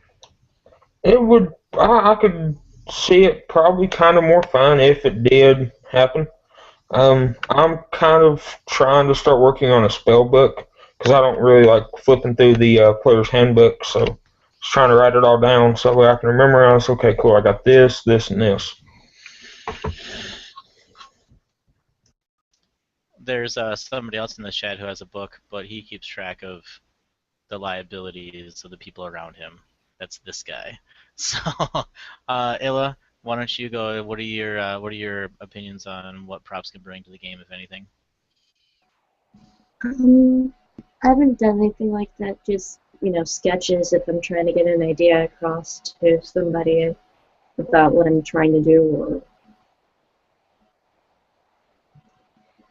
It would. I could see it probably kind of more fun if it did happen. I'm kind of trying to start working on a spell book because I don't really like flipping through the player's handbook. So just trying to write it all down so I can remember. I was okay, cool. I got this, this, and this. There's somebody else in the chat who has a book, but he keeps track of the liabilities of the people around him. That's this guy. So, Illa, why don't you go? What are your opinions on what props can bring to the game, if anything? I haven't done anything like that. Just sketches if I'm trying to get an idea across to somebody about what I'm trying to do or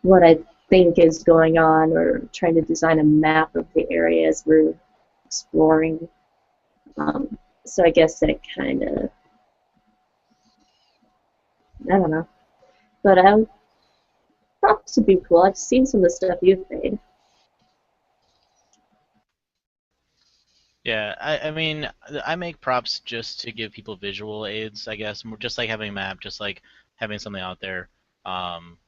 what I think is going on, or trying to design a map of the areas we're exploring. So I guess that kind of, I don't know. But props would be cool. I've seen some of the stuff you've made. Yeah, I mean, I make props just to give people visual aids, I guess. Just like having a map, just like having something out there,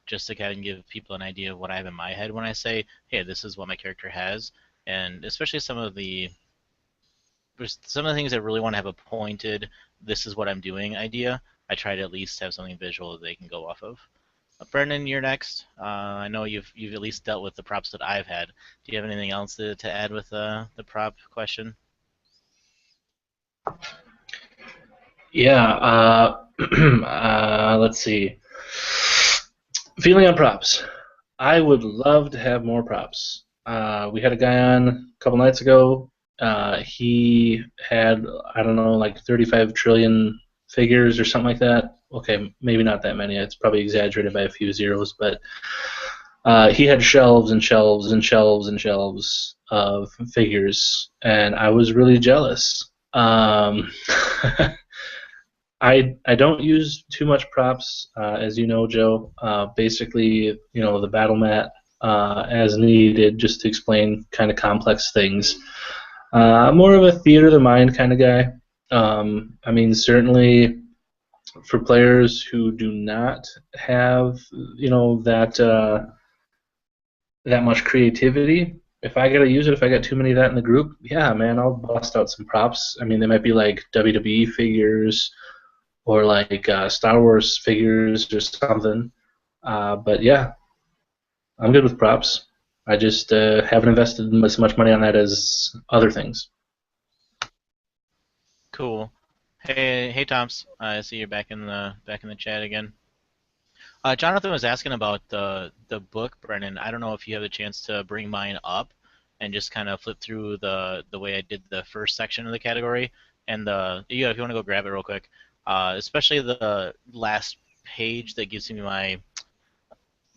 just to kind of give people an idea of what I have in my head when I say, hey, this is what my character has. And especially some of the things I really want to have a pointed, this is what I'm doing idea, I try to at least have something visual that they can go off of. Brendan, you're next. I know you've at least dealt with the props that I've had. Do you have anything else to add with the prop question? Yeah, let's see. Feeling on props. I would love to have more props. We had a guy on a couple nights ago. He had, I don't know, like 35 trillion figures or something like that. Okay, maybe not that many. It's probably exaggerated by a few zeros, but he had shelves and shelves and shelves and shelves of figures, and I was really jealous. I don't use too much props, as you know, Joe. Basically, the battle mat as needed, just to explain kind of complex things. I'm more of a theater of the mind kind of guy. I mean, certainly for players who do not have, that much creativity. If I gotta use it, if I got too many of that in the group, yeah, man, I'll bust out some props. I mean, they might be like WWE figures or like Star Wars figures or something. But yeah, I'm good with props. I just haven't invested as much money on that as other things. Cool. Hey, Toms. I see you're back in the chat again. Jonathan was asking about the book, Brennan. I don't know if you have a chance to bring mine up and just kind of flip through the way I did the first section of the category. And if you want to go grab it real quick, especially the last page that gives me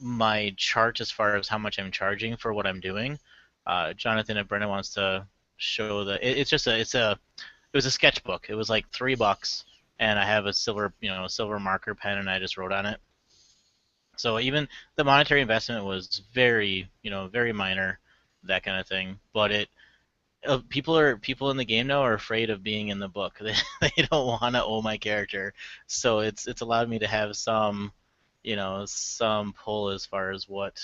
my chart as far as how much I'm charging for what I'm doing. Jonathan and Brennan wants to show it's it was a sketchbook. It was like $3, and I have a silver marker pen, and I just wrote on it. So even the monetary investment was very minor, that kind of thing. But people in the game now are afraid of being in the book. They don't want to owe my character, so it's allowed me to have some pull as far as what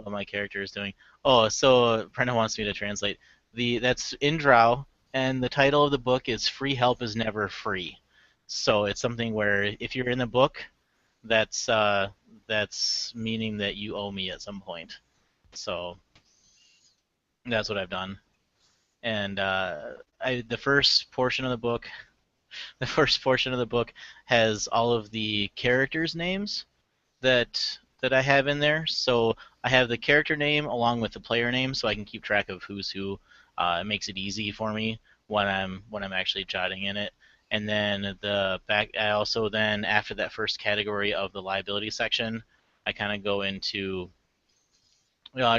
my character is doing. Oh, so Brennan wants me to translate that's in Drow, and the title of the book is "Free Help is Never Free." So it's something where if you're in the book, that's meaning that you owe me at some point. So that's what I've done. And the first portion of the book has all of the characters' names that I have in there. So I have the character name along with the player name, so I can keep track of who's who. It makes it easy for me when I'm actually jotting in it. And then I also then after that first category of the liability section, I kind of go into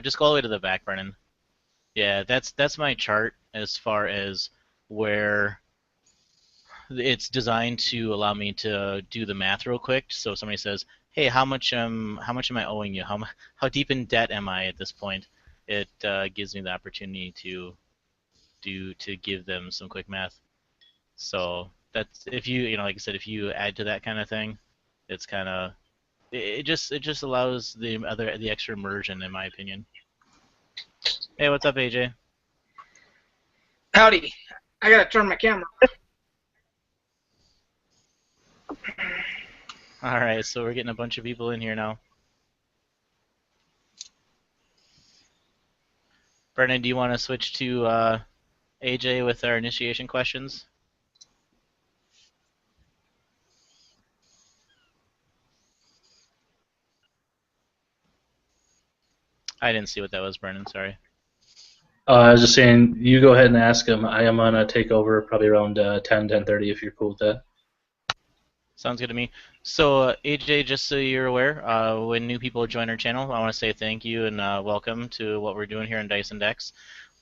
just go all the way to the back, Brennan. Yeah, that's my chart as far as where it's designed to allow me to do the math real quick. So if somebody says, "Hey, how much am I owing you? How deep in debt am I at this point?" It gives me the opportunity to give them some quick math. So that's if like I said, if you add to that kind of thing, it's kind of it just allows the extra immersion, in my opinion. Hey, what's up, AJ? Howdy. I gotta turn my camera. All right, so we're getting a bunch of people in here now. Brennan, do you want to switch to AJ with our initiation questions? I didn't see what that was, Brennan. Sorry. I was just saying, you go ahead and ask him. I am going to take over probably around 10:30 if you're cool with that. Sounds good to me. So, AJ, just so you're aware, when new people join our channel, I want to say thank you and welcome to what we're doing here in Dice&Decks.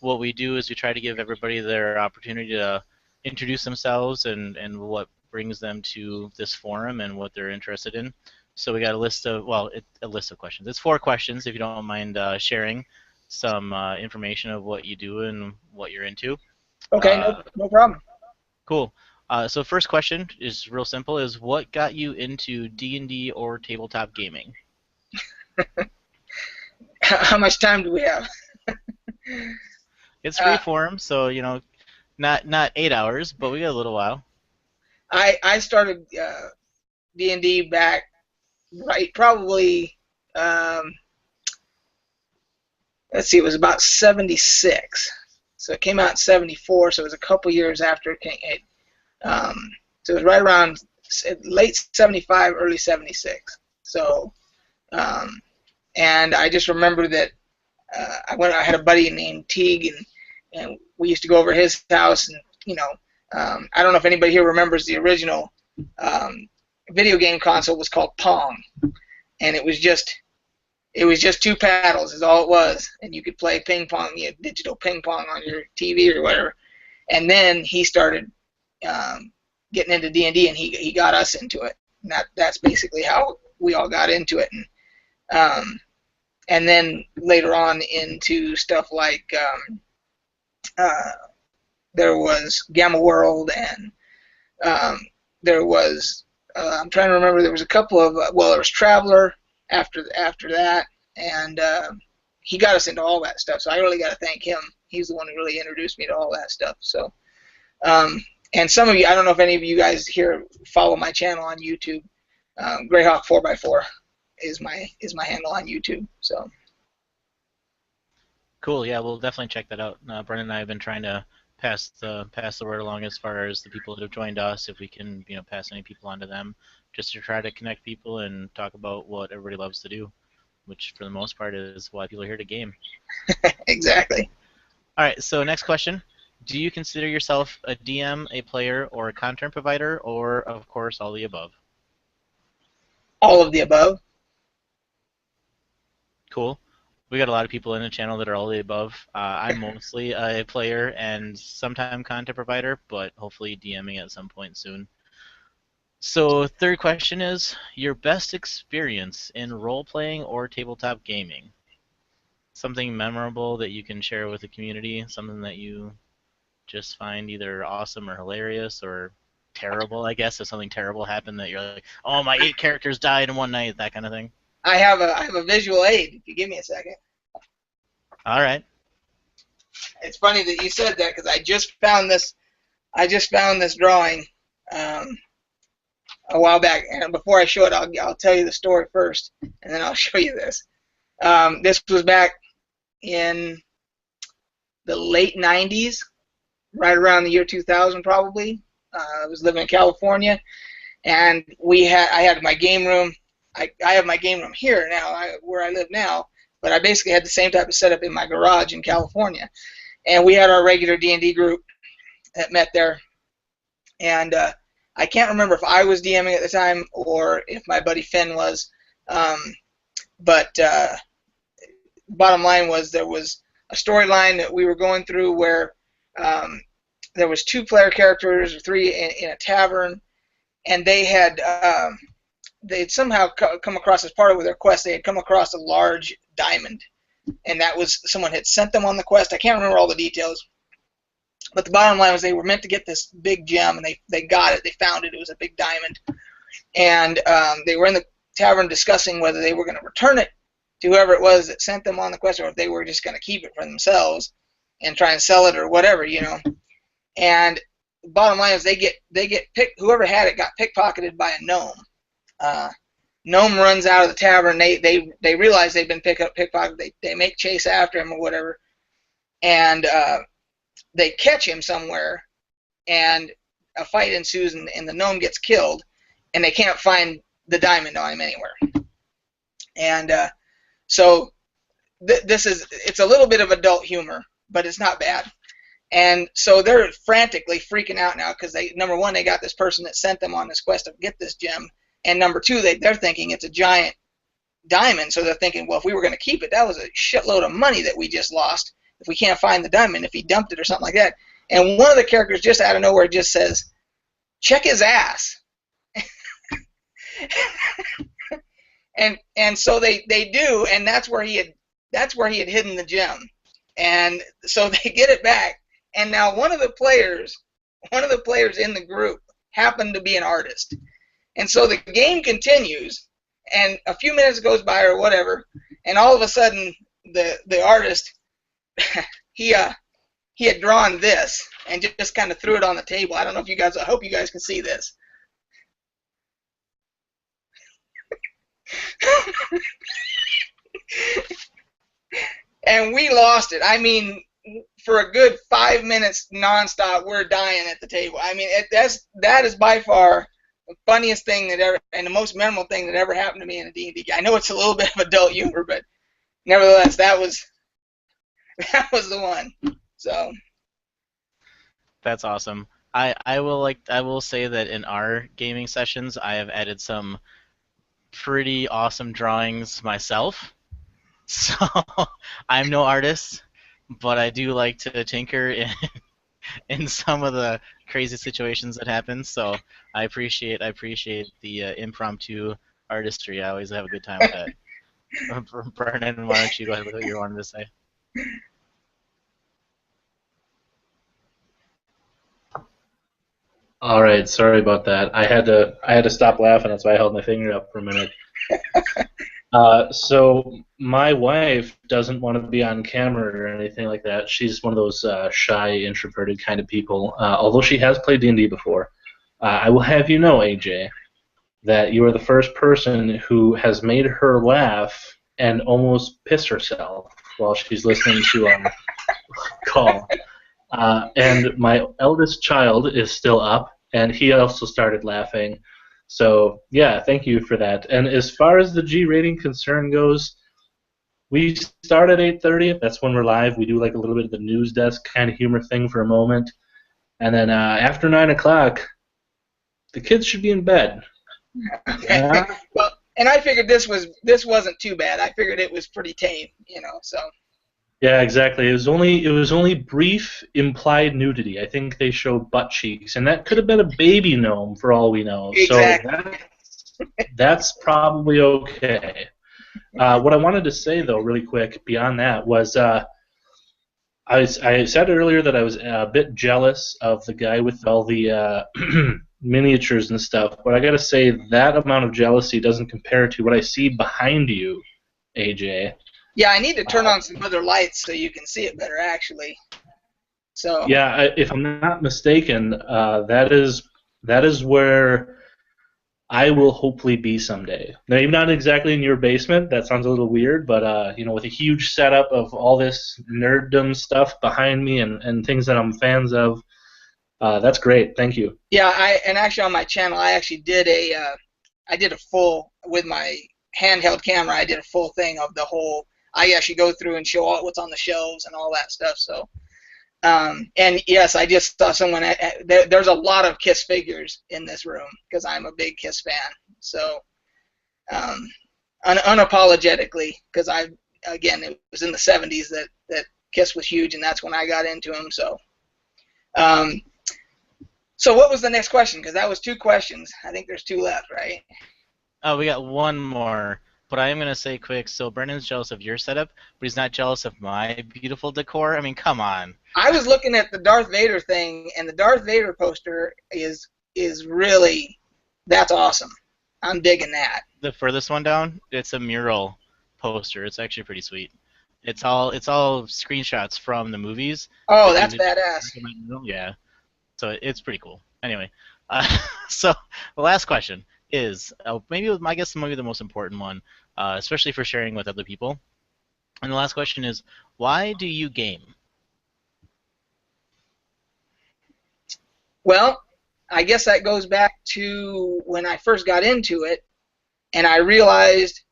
What we do is we try to give everybody their opportunity to introduce themselves and what brings them to this forum and what they're interested in. So we got a list of questions. It's 4 questions, if you don't mind sharing some information of what you do and what you're into. Okay, no problem. Cool. So first question is real simple: is what got you into D&D or tabletop gaming? How much time do we have? It's free form, so not 8 hours, but we got a little while. I started D&D back probably let's see, it was about 76. So it came out in 74, so it was a couple years after it came. So it was right around late 75, early 76. So, and I just remember that I had a buddy named Teague, and we used to go over to his house, and I don't know if anybody here remembers the original video game console was called Pong, and it was just 2 paddles is all it was, and you could play ping pong, digital ping pong on your TV or whatever. And then he started getting into D&D, and he got us into it. And that's basically how we all got into it. And then later on into stuff like there was Gamma World, and there was I'm trying to remember, there was a couple of there was Traveler after that, and he got us into all that stuff. So I really got to thank him. He's the one who really introduced me to all that stuff. So. And some of you, I don't know if any of you guys here follow my channel on YouTube. Greyhawk 4x4 is my handle on YouTube. So. Cool. Yeah, we'll definitely check that out. Brennan and I have been trying to pass the word along as far as the people that have joined us, if we can pass any people on to them just to try to connect people and talk about what everybody loves to do, which for the most part is why people are here to game. Exactly. All right, so next question. Do you consider yourself a DM, a player, or a content provider, or, of course, all the above? All of the above. Cool. We got a lot of people in the channel that are all the above. I'm mostly a player and sometime content provider, but hopefully DMing at some point soon. So third question is, your best experience in role-playing or tabletop gaming? Something memorable that you can share with the community, something that you just find either awesome or hilarious or terrible, I guess, if something terrible happened that you're like, oh, my 8 characters died in one night, that kind of thing. I have a visual aid. If you give me a second. All right. It's funny that you said that because I just found this. I just found this drawing a while back, and before I show it, I'll tell you the story first, and then I'll show you this. This was back in the late '90s, right around the year 2000, probably. I was living in California, and I had my game room. I have my game room here now, where I live now, but I basically had the same type of setup in my garage in California. And we had our regular D&D group that met there. And I can't remember if I was DMing at the time or if my buddy Finn was. But bottom line was there was a storyline that we were going through where there was 2 player characters or 3 in a tavern, and they had they'd somehow come across, as part of their quest, they had come across a large diamond, and that was, someone had sent them on the quest. I can't remember all the details, but the bottom line was they were meant to get this big gem, and they got it. They found it. It was a big diamond, and they were in the tavern discussing whether they were going to return it to whoever it was that sent them on the quest, or if they were just going to keep it for themselves and try and sell it or whatever, you know. And the bottom line is they get picked. Whoever had it got pickpocketed by a gnome. Gnome runs out of the tavern. They realize they've been pickpocketed. They make chase after him or whatever, and they catch him somewhere, and a fight ensues, and the gnome gets killed, and they can't find the diamond on him anywhere. And so it's a little bit of adult humor, but it's not bad. And so they're frantically freaking out now because number one, they got this person that sent them on this quest to get this gem. And number two, they're thinking it's a giant diamond, so they're thinking, well, if we were going to keep it, that was a shitload of money that we just lost if we can't find the diamond, if he dumped it or something like that. And one of the characters just out of nowhere just says, check his ass. and so they do, and that's where he had hidden the gem. And so they get it back, and now one of the players in the group happened to be an artist. And so the game continues, and a few minutes goes by or whatever, and all of a sudden the artist he had drawn this and just kind of threw it on the table. I don't know if you guys, I hope you guys can see this. And we lost it. I mean, for a good 5 minutes nonstop, we're dying at the table. I mean, that is by far the funniest thing that ever, and the most memorable thing that ever happened to me in a D&D game. I know it's a little bit of adult humor, but nevertheless, that was the one. So that's awesome. I will say that in our gaming sessions, I have added some pretty awesome drawings myself. So I'm no artist, but I do like to tinker in some of the crazy situations that happen. So I appreciate the impromptu artistry. I always have a good time with that. Brennan, why don't you go ahead with what you wanted to say? All right, sorry about that. I had to stop laughing. That's why I held my finger up for a minute. So my wife doesn't want to be on camera or anything like that. She's one of those shy, introverted kind of people. Although she has played D&D before, I will have you know, AJ, that you are the first person who has made her laugh and almost piss herself while she's listening to our call. And my eldest child is still up, and he also started laughing. So yeah, thank you for that. And as far as the G rating concern goes, we start at 8:30. That's when we're live. We do like a little bit of the news desk kind of humor thing for a moment, and then after 9 o'clock, the kids should be in bed. Yeah. Well, and I figured this wasn't too bad. I figured it was pretty tame, So. Yeah, exactly. It was only brief implied nudity. I think they showed butt cheeks, and that could have been a baby gnome for all we know. Exactly. So that's probably okay. What I wanted to say though, really quick, beyond that, was I said earlier that I was a bit jealous of the guy with all the miniatures and stuff, but I gotta say that amount of jealousy doesn't compare to what I see behind you, AJ. Yeah, I need to turn on some other lights so you can see it better, actually. So. Yeah, if I'm not mistaken, that is where I will hopefully be someday. Now, maybe not exactly in your basement. That sounds a little weird, but with a huge setup of all this nerddom stuff behind me and things that I'm fans of, that's great. Thank you. Yeah, and actually on my channel, I actually did a full with my handheld camera. I did a full thing of the whole. I actually go through and show all what's on the shelves and all that stuff. So, and yes, I just saw someone. There's a lot of Kiss figures in this room because I'm a big Kiss fan. So, unapologetically, because it was in the 70s that Kiss was huge, and that's when I got into them. So, so what was the next question? Because that was 2 questions. I think there's 2 left, right? Oh, we got one more. But I am going to say quick, so Brendan's jealous of your setup, but he's not jealous of my beautiful decor. I mean, come on. I was looking at the Darth Vader thing, and the Darth Vader poster is really, that's awesome. I'm digging that. The furthest one down, it's a mural poster. It's actually pretty sweet. It's all screenshots from the movies. Oh, that's badass. Yeah. So it's pretty cool. Anyway, so the last question is maybe the most important one, especially for sharing with other people. And the last question is, why do you game? Well, I guess that goes back to when I first got into it, and I realized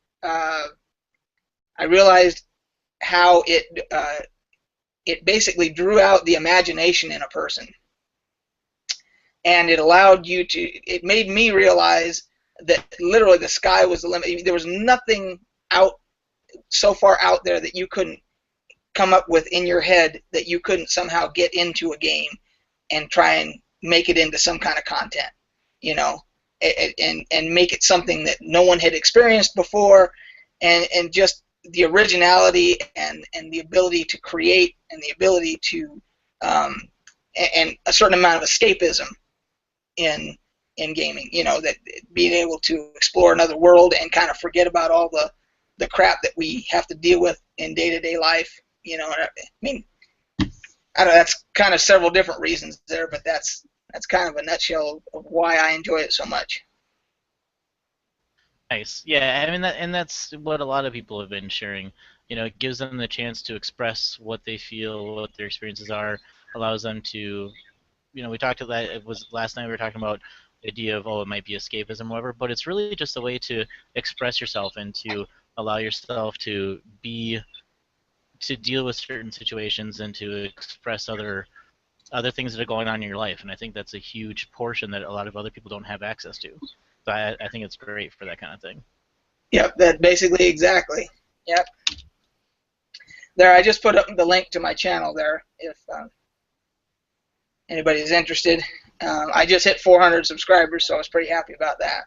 how it basically drew out the imagination in a person. And it allowed you to, it made me realize that literally the sky was the limit. There was nothing so far out there that you couldn't come up with in your head that you couldn't somehow get into a game and try and make it into some kind of content, and make it something that no one had experienced before, and just the originality and the ability to create and the ability to, and a certain amount of escapism in gaming, that being able to explore another world and kind of forget about all the crap that we have to deal with in day-to-day life, I mean, I don't know, that's kind of several different reasons there, but that's kind of a nutshell of why I enjoy it so much. Nice. Yeah, I mean, that's what a lot of people have been sharing. It gives them the chance to express what they feel, what their experiences are, allows them to, we talked about that. It was last night we were talking about the idea of, it might be escapism, whatever, but it's really just a way to express yourself and to allow yourself to deal with certain situations and to express other things that are going on in your life. And I think that's a huge portion that a lot of other people don't have access to. So I think it's great for that kind of thing. Yep, that basically exactly. Yep. There, I just put up the link to my channel there if anybody's interested. I just hit 400 subscribers, so I was pretty happy about that.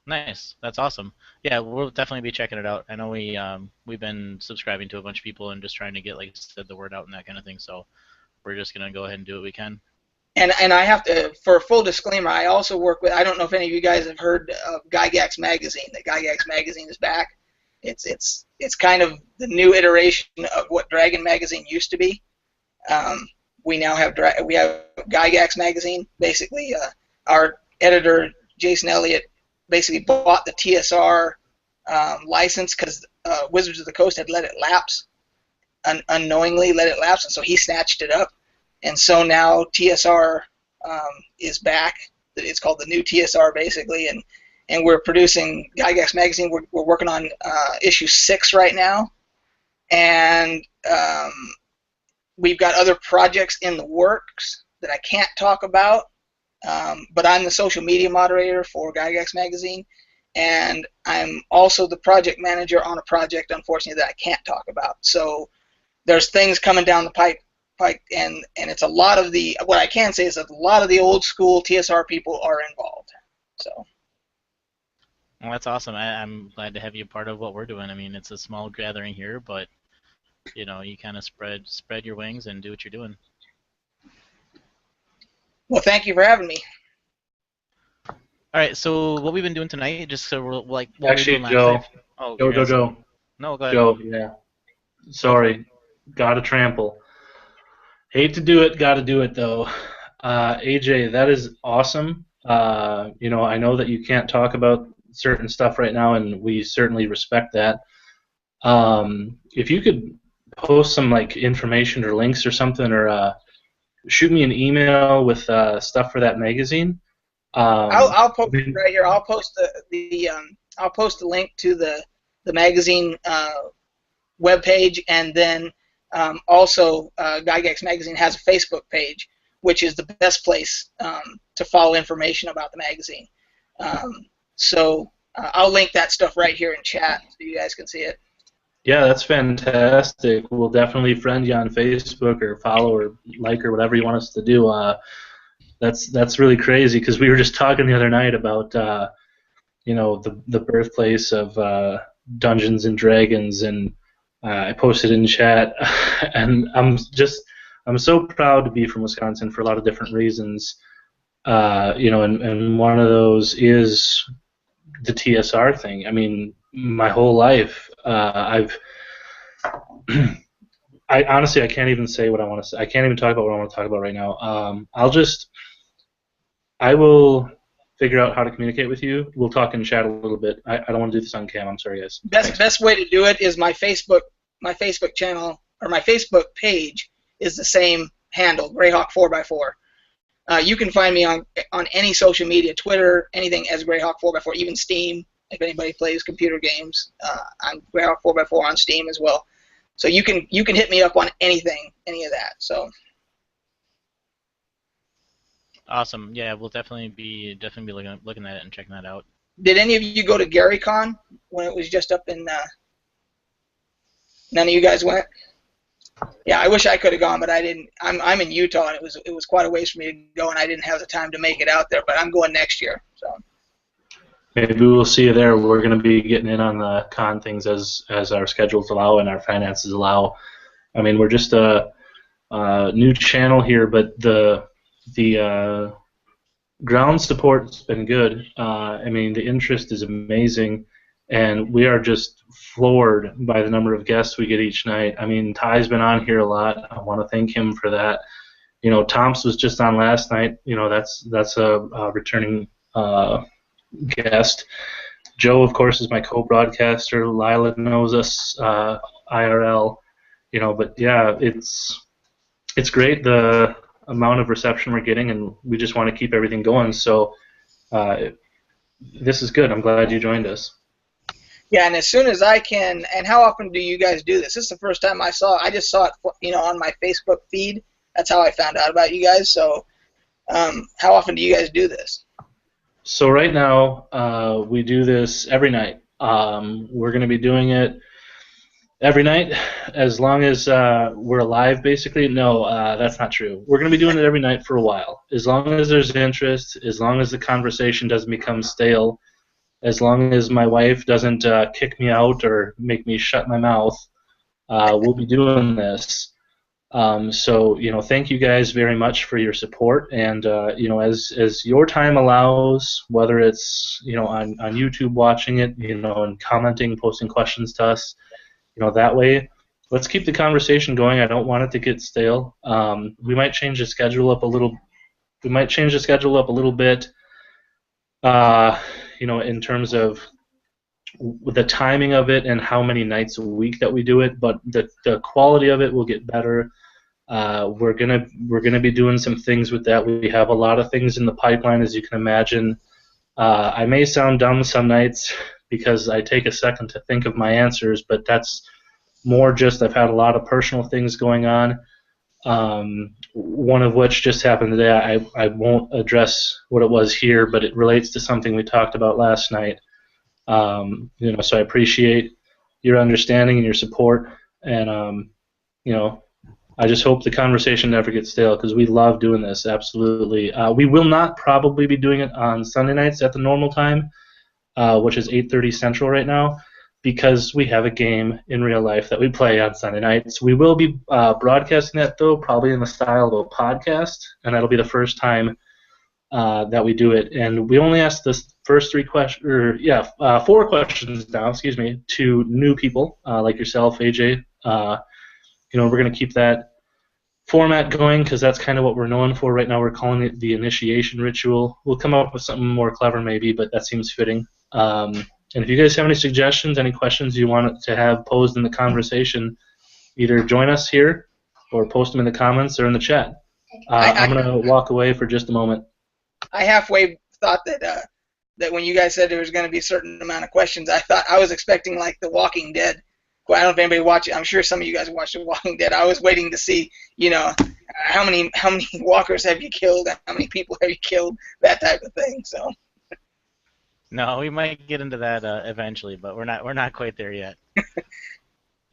Nice. That's awesome. Yeah, we'll definitely be checking it out. I know we've been subscribing to a bunch of people and just trying to get, like I said, the word out and that kind of thing. So we're just going to go ahead and do what we can. And I have to, for a full disclaimer, I also work with, I don't know if any of you guys have heard of Gygax Magazine. The Gygax Magazine is back. It's kind of the new iteration of what Dragon Magazine used to be. We now have Gygax Magazine. Basically, our editor Jason Elliott basically bought the TSR license because Wizards of the Coast had let it lapse, unknowingly let it lapse, and so he snatched it up. And so now TSR is back. It's called the new TSR basically, and and we're producing Gygax magazine. We're working on issue 6 right now, and we've got other projects in the works that I can't talk about, but I'm the social media moderator for Gygax magazine, and I'm also the project manager on a project, unfortunately, that I can't talk about. So there's things coming down the pipe, and it's a lot of the, what I can say is that a lot of the old school TSR people are involved. So. Well, that's awesome. I'm glad to have you part of what we're doing. I mean, it's a small gathering here, but you know, you kind of spread your wings and do what you're doing. Well, thank you for having me. All right, so what we've been doing tonight, just so we're like what Actually, we were doing last Joe. night. Oh, Joe. No, go ahead. Joe, yeah. Sorry. Gotta trample. Hate to do it, gotta do it though. AJ, that is awesome. You know, I know that you can't talk about certain stuff right now, and we certainly respect that. If you could post some like information or links or something, or shoot me an email with stuff for that magazine. I'll post it right here. I'll post I'll post the link to the magazine webpage, and then also Gygax magazine has a Facebook page, which is the best place to follow information about the magazine. So I'll link that stuff right here in chat so you guys can see it. Yeah, that's fantastic. We'll definitely friend you on Facebook or follow or like or whatever you want us to do. That's really crazy because we were just talking the other night about you know, the birthplace of Dungeons and Dragons, and I posted in chat, and I'm so proud to be from Wisconsin for a lot of different reasons. You know, and one of those is the TSR thing. I mean, my whole life, I honestly, I can't even say what I want to say. I can't even talk about what I want to talk about right now. I will figure out how to communicate with you. We'll talk in chat a little bit. I don't want to do this on cam. I'm sorry, guys. Best way to do it is my Facebook channel, or my Facebook page is the same handle, Greyhawk 4x4. You can find me on any social media, Twitter, anything as Greyhawk 4x4, even Steam. If anybody plays computer games, I'm Greyhawk 4x4 on Steam as well. So you can hit me up on anything, any of that. So. Awesome. Yeah, we'll definitely be looking at it and checking that out. Did any of you go to GaryCon when it was just up in? None of you guys went. Yeah, I wish I could have gone, but I didn't. I'm in Utah, and it was quite a ways for me to go, and I didn't have the time to make it out there. But I'm going next year. So. Maybe we'll see you there. We're going to be getting in on the con things as our schedules allow and our finances allow. I mean, we're just a new channel here, but the ground support's been good. I mean, the interest is amazing, and we are just floored by the number of guests we get each night. I mean, Ty's been on here a lot. I want to thank him for that. You know, Tom's was just on last night. You know, that's a returning guest. Joe, of course, is my co-broadcaster. Lila knows us IRL. You know, but yeah, it's great the amount of reception we're getting, and we just want to keep everything going. So this is good. I'm glad you joined us. Yeah, and as soon as I can, and how often do you guys do this? This is the first time I saw it. I just saw it, you know, on my Facebook feed. That's how I found out about you guys. So how often do you guys do this? So right now we do this every night. We're going to be doing it every night as long as we're alive, basically. No, that's not true. We're going to be doing it every night for a while. As long as there's interest, as long as the conversation doesn't become stale, as long as my wife doesn't kick me out or make me shut my mouth, we'll be doing this. So, you know, thank you guys very much for your support, and you know, as your time allows, whether it's, you know, on YouTube watching it, you know, and commenting, posting questions to us, you know, that way, let's keep the conversation going. I don't want it to get stale. We might change the schedule up a little. We might change the schedule up a little bit. You know, in terms of the timing of it and how many nights a week that we do it, but the quality of it will get better. We're gonna be doing some things with that. We have a lot of things in the pipeline, as you can imagine. I may sound dumb some nights because I take a second to think of my answers, but that's more just I've had a lot of personal things going on. One of which just happened today. I won't address what it was here, but it relates to something we talked about last night. So I appreciate your understanding and your support, and I just hope the conversation never gets stale because we love doing this. Absolutely. We will not probably be doing it on Sunday nights at the normal time, which is 8:30 Central right now, because we have a game in real life that we play on Sunday nights. We will be broadcasting that, though, probably in the style of a podcast, and that'll be the first time that we do it. And we only ask the first four questions now, to new people like yourself, AJ. We're going to keep that format going because that's kind of what we're known for right now. We're calling it the initiation ritual. We'll come up with something more clever maybe, but that seems fitting. And if you guys have any suggestions, any questions you want to have posed in the conversation, either join us here or post them in the comments or in the chat. I'm going to walk away for just a moment. I halfway thought that when you guys said there was going to be a certain amount of questions, I was expecting like The Walking Dead. Well, I don't know if anybody watched it. I'm sure some of you guys watched The Walking Dead. I was waiting to see, how many walkers have you killed? How many people have you killed? That type of thing. So. No, we might get into that eventually, but we're not quite there yet.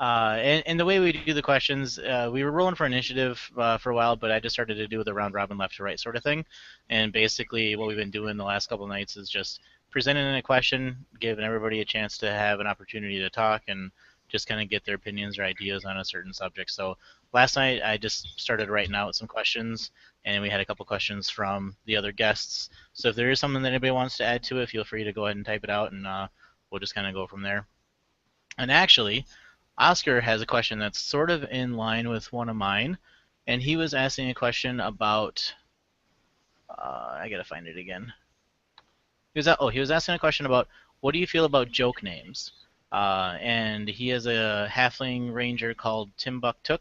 And the way we do the questions, we were rolling for initiative for a while, but I just started to do the round robin left to right sort of thing. And basically what we've been doing the last couple of nights is just presenting a question, giving everybody a chance to have an opportunity to talk and just kind of get their opinions or ideas on a certain subject. So last night I just started writing out some questions, and we had a couple questions from the other guests. So if there is something that anybody wants to add to it, feel free to go ahead and type it out, and we'll just kind of go from there. And actually, Oscar has a question that's sort of in line with one of mine, and he was asking a question about I gotta find it again. He was asking a question about what do you feel about joke names? And he has a halfling ranger called Timbuktuk,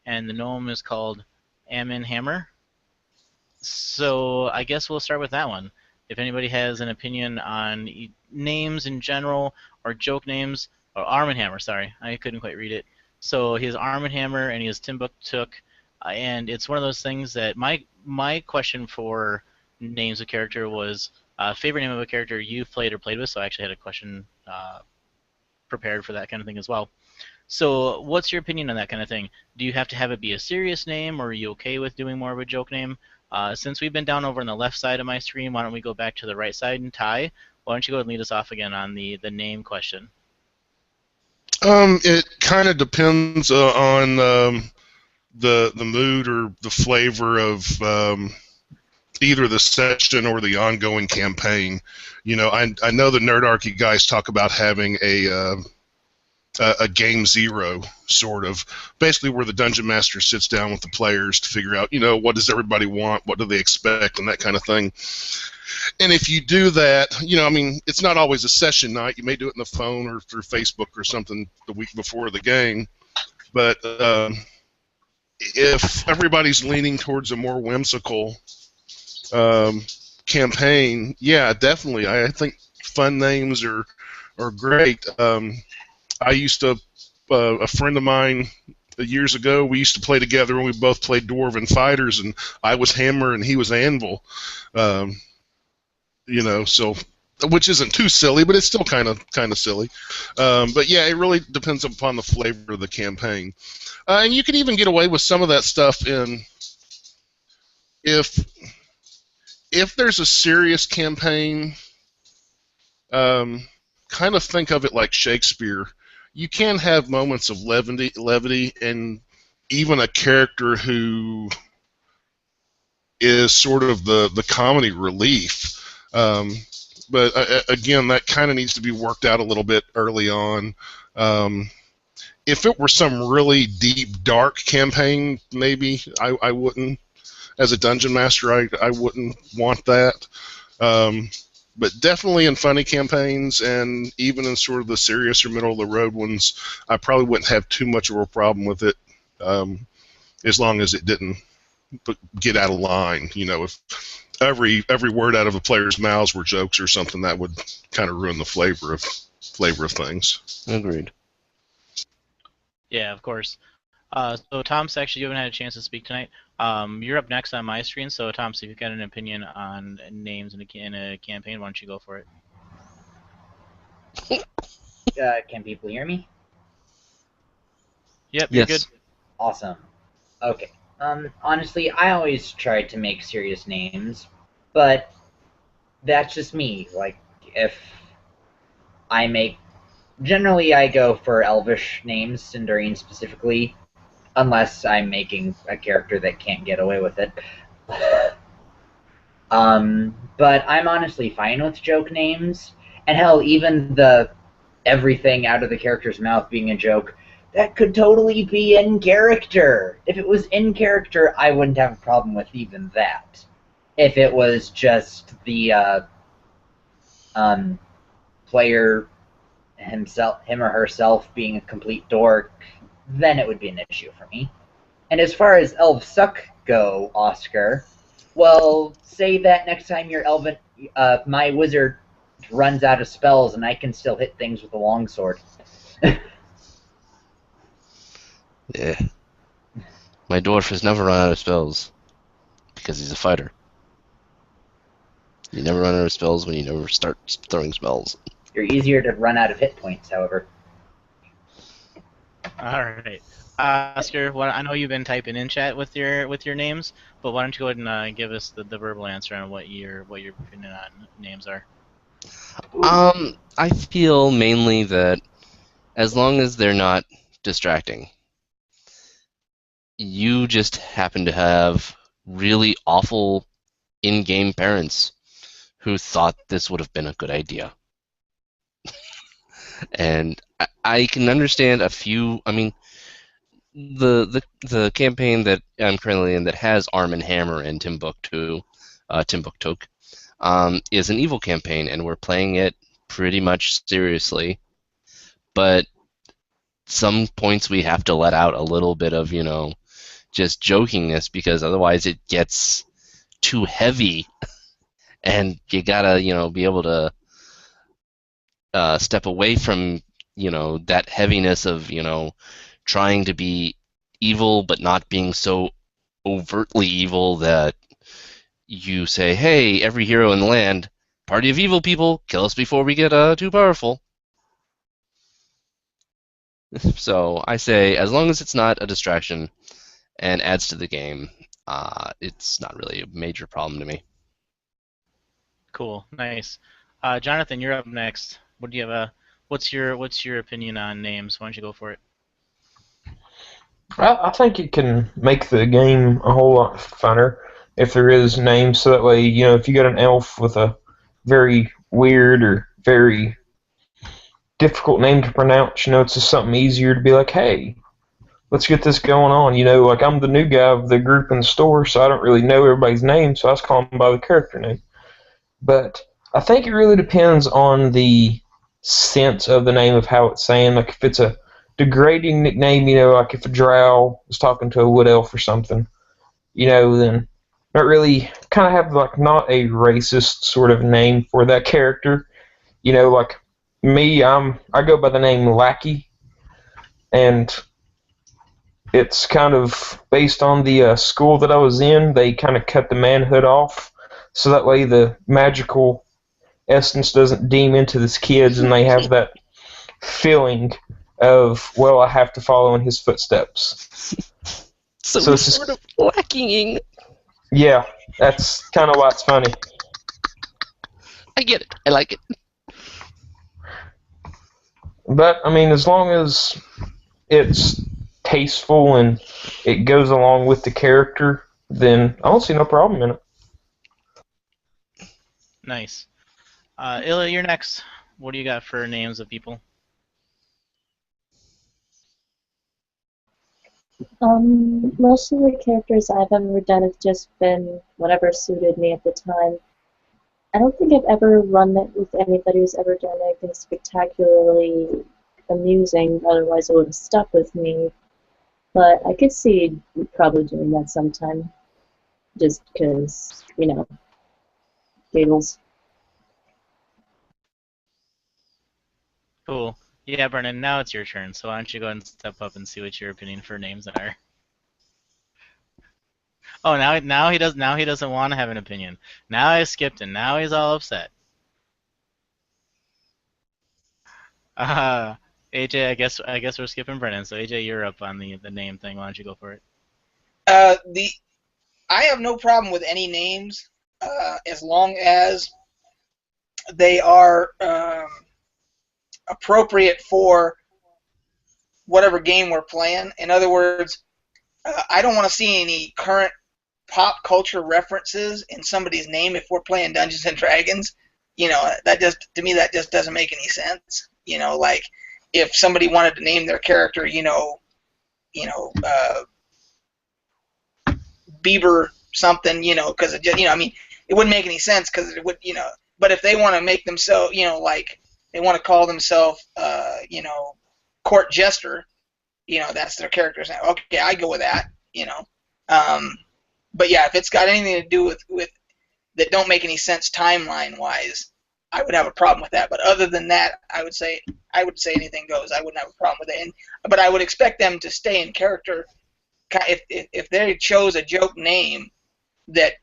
and the gnome is called Amin Hammer. So I guess we'll start with that one. If anybody has an opinion on names in general or joke names, or Arm & Hammer, sorry, I couldn't quite read it. So he has Arm & Hammer and he has Timbuktuk, and it's one of those things that my question for names of character was favorite name of a character you've played or played with. So I actually had a question prepared for that kind of thing as well. So what's your opinion on that kind of thing? Do you have to have it be a serious name, or are you okay with doing more of a joke name? Since we've been down over on the left side of my screen, why don't we go back to the right side, and Ty, why don't you go ahead and lead us off again on the name question? It kind of depends on the mood or the flavor of either the session or the ongoing campaign. I know the Nerdarchy guys talk about having a game zero, sort of, basically where the dungeon master sits down with the players to figure out, what does everybody want, what do they expect, and that kind of thing. And if you do that, it's not always a session night. You may do it on the phone or through Facebook or something the week before the game. But if everybody's leaning towards a more whimsical campaign, yeah, definitely. I think fun names are great. I used to, a friend of mine years ago, we used to play together and we both played Dwarven Fighters, and I was Hammer and he was Anvil. So, which isn't too silly, but it's still kind of silly. But yeah, it really depends upon the flavor of the campaign. And you can even get away with some of that stuff if there's a serious campaign, kind of think of it like Shakespeare. You can have moments of levity, and even a character who is sort of the comedy relief. But again, that kind of needs to be worked out a little bit early on. If it were some really deep, dark campaign, maybe I wouldn't. As a dungeon master, I wouldn't want that. But definitely in funny campaigns, and even in sort of the serious or middle-of-the-road ones, I probably wouldn't have too much of a problem with it, as long as it didn't get out of line. If every word out of a player's mouths were jokes or something, that would kind of ruin the flavor of things. Agreed. Yeah, of course. So Thomas, actually, you haven't had a chance to speak tonight. You're up next on my screen, so Thomas, if you've got an opinion on names in a campaign, why don't you go for it? Can people hear me? Yep, you're Yes. good. Awesome. Okay. Honestly, I always try to make serious names, but that's just me. Like, if I make... Generally, I go for Elvish names, Sindarin specifically, unless I'm making a character that can't get away with it. But I'm honestly fine with joke names, and hell, even the everything out of the character's mouth being a joke, that could totally be in character. If it was in character, I wouldn't have a problem with even that. If it was just the player himself, him or herself, being a complete dork, then it would be an issue for me. And as far as elves suck go, Oscar, well, say that next time your elven, my wizard runs out of spells and I can still hit things with a longsword. Yeah. My dwarf has never run out of spells because he's a fighter. You never run out of spells when you never start throwing spells. You're easier to run out of hit points, however. All right. Oscar, I know you've been typing in chat with your names, but why don't you go ahead and give us the verbal answer on what your opinion on names are? I feel mainly that as long as they're not distracting, you just happen to have really awful in-game parents who thought this would have been a good idea. And I can understand a few. I mean, the campaign that I'm currently in that has Arm and Hammer and Timbuktu, is an evil campaign, and we're playing it pretty much seriously. But some points we have to let out a little bit of, just jokingness, because otherwise it gets too heavy, and you gotta, be able to step away from, that heaviness of, trying to be evil but not being so overtly evil that you say, hey, every hero in the land, party of evil people, kill us before we get too powerful. So I say, as long as it's not a distraction and adds to the game, it's not really a major problem to me. Cool, nice. Jonathan, you're up next. What do you have? What's your opinion on names? Why don't you go for it? I think it can make the game a whole lot funner if there is names, so that way, if you got an elf with a very weird or very difficult name to pronounce, it's just something easier to be like, hey, let's get this going on. Like I'm the new guy of the group in the store, so I don't really know everybody's name, so I just call them by the character name. But I think it really depends on the sense of the name, of how it's saying. Like if it's a degrading nickname, like if a drow is talking to a wood elf or something, then not really, kind of have like not a racist sort of name for that character. Like me, I go by the name Lackey, and it's kind of based on the school that I was in. They kind of cut the manhood off, so that way the magical essence doesn't deem into this kids, and they have that feeling of, well, I have to follow in his footsteps. So it's sort of lacking. Yeah, that's kind of why it's funny. I get it. I like it. But, I mean, as long as it's tasteful and it goes along with the character, then I don't see no problem in it. Nice. Illa, you're next. What do you got for names of people? Most of the characters I've ever done have just been whatever suited me at the time. I don't think I've ever run it with anybody who's ever done anything spectacularly amusing, otherwise it would have stuck with me. But I could see probably doing that sometime, just because, Giggles. Cool. Yeah, Brennan, now it's your turn, so why don't you go ahead and step up and see what your opinion for names are. Oh, now he doesn't want to have an opinion. Now I skipped and now he's all upset. Uh, AJ, I guess we're skipping Brennan. So AJ, you're up on the name thing. Why don't you go for it? I have no problem with any names as long as they are appropriate for whatever game we're playing. In other words, I don't want to see any current pop culture references in somebody's name if we're playing Dungeons and Dragons. You know, to me that just doesn't make any sense. You know, like if somebody wanted to name their character, Bieber something, because I mean, it wouldn't make any sense because it would, But if they want to make themselves, like they want to call themselves, court jester, that's their character's name. Okay, I go with that, But yeah, if it's got anything to do with that don't make any sense timeline wise, I would have a problem with that. But other than that, I would say anything goes. I wouldn't have a problem with it. But I would expect them to stay in character. If they chose a joke name that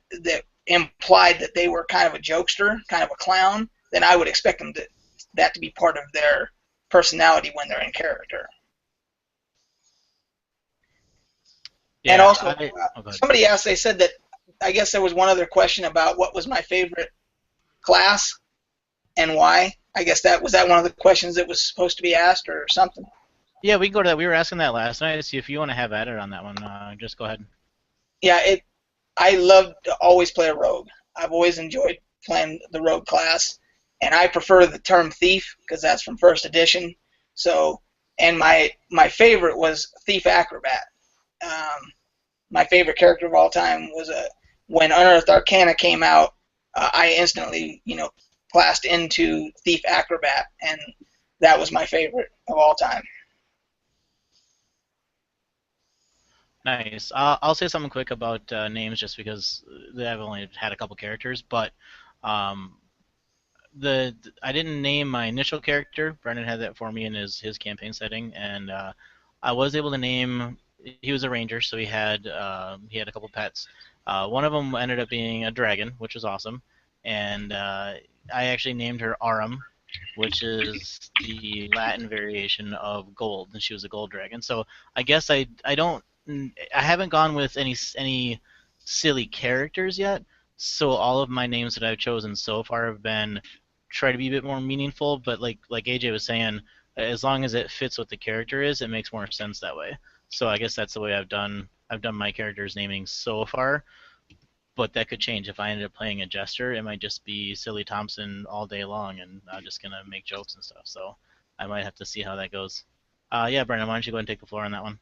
implied that they were kind of a jokester, kind of a clown, then I would expect them that to be part of their personality when they're in character. Yeah, and also, go somebody asked, they said that, I guess there was one other question about what was my favorite class and why. I guess that was one of the questions that was supposed to be asked or something. Yeah, we can go to that. We were asking that last night to see if you want to have at it on that one. Just go ahead. Yeah, I love to always play a rogue. I've always enjoyed playing the rogue class, and I prefer the term thief because that's from first edition. So, and my favorite was Thief Acrobat. My favorite character of all time was when Unearthed Arcana came out. I instantly, classed into Thief Acrobat, and that was my favorite of all time. Nice. I'll say something quick about names just because I've only had a couple characters, but I didn't name my initial character. Brendan had that for me in his campaign setting, and I was able to name. He was a ranger, so he had a couple pets. One of them ended up being a dragon, which was awesome, and I actually named her Arum, which is the Latin variation of gold, and she was a gold dragon. So I guess I haven't gone with any silly characters yet. So all of my names that I've chosen so far have been try to be a bit more meaningful, but like AJ was saying, as long as it fits what the character is, it makes more sense that way. So I guess that's the way I've done my character's naming so far. But that could change. If I ended up playing a jester, it might just be Silly Thompson all day long, and I'm just gonna make jokes and stuff. So I might have to see how that goes. Yeah, Brendan, why don't you go ahead and take the floor on that one?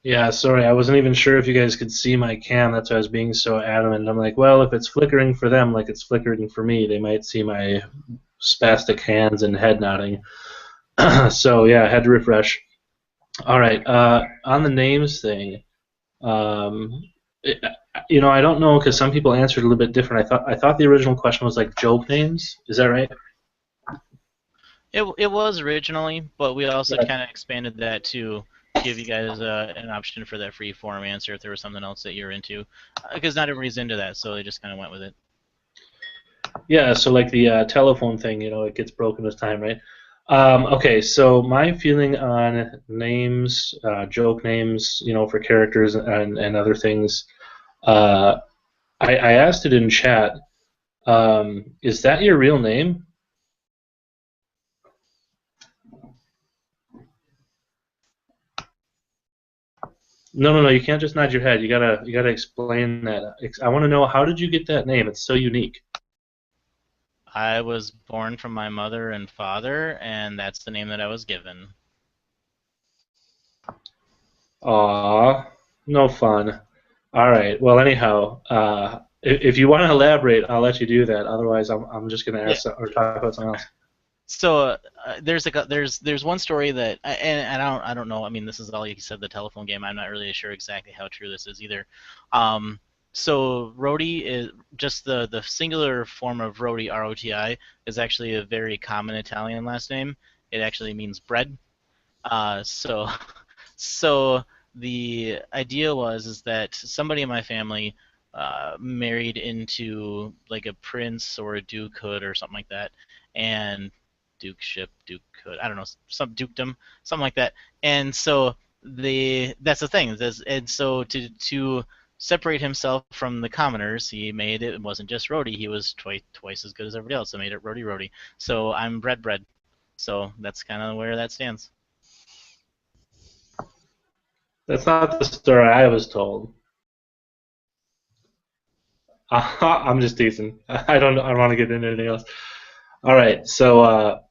Yeah, sorry, I wasn't even sure if you guys could see my cam. That's why I was being so adamant. I'm like, well, if it's flickering for them like it's flickering for me, they might see my spastic hands and head nodding. So yeah, I had to refresh. All right, on the names thing, I don't know because some people answered a little bit different. I thought the original question was like joke names. Is that right? It was originally, but we also Right. kind of expanded that to give you guys an option for that free form answer if there was something else that you're into, because not everybody's into that, so they just kind of went with it. Yeah, so like the telephone thing, it gets broken with time, right? Okay, so my feeling on names, joke names, for characters and other things, I asked it in chat. Is that your real name? No, you can't just nod your head. You gotta explain that. I want to know, how did you get that name? It's so unique. I was born from my mother and father, and that's the name that I was given. Aw, no fun. All right. Well, anyhow, if you want to elaborate, I'll let you do that. Otherwise, I'm just gonna ask or talk about something else. So there's one story that and I don't know. I mean, this is all you said, the telephone game. I'm not really sure exactly how true this is either. So roti is just the singular form of roti, R-O-T-I, is actually a very common Italian last name. It actually means bread. So so the idea is that somebody in my family married into like a prince or a dukehood or something like that, and dukehood, I don't know, some dukedom, something like that. And so that's the thing. And so to separate himself from the commoners, he made it wasn't just roti. He was twice as good as everybody else. So made it roti. So I'm bread. So that's kind of where that stands. That's not the story I was told. I'm just teasing. I don't want to get into anything else. All right, so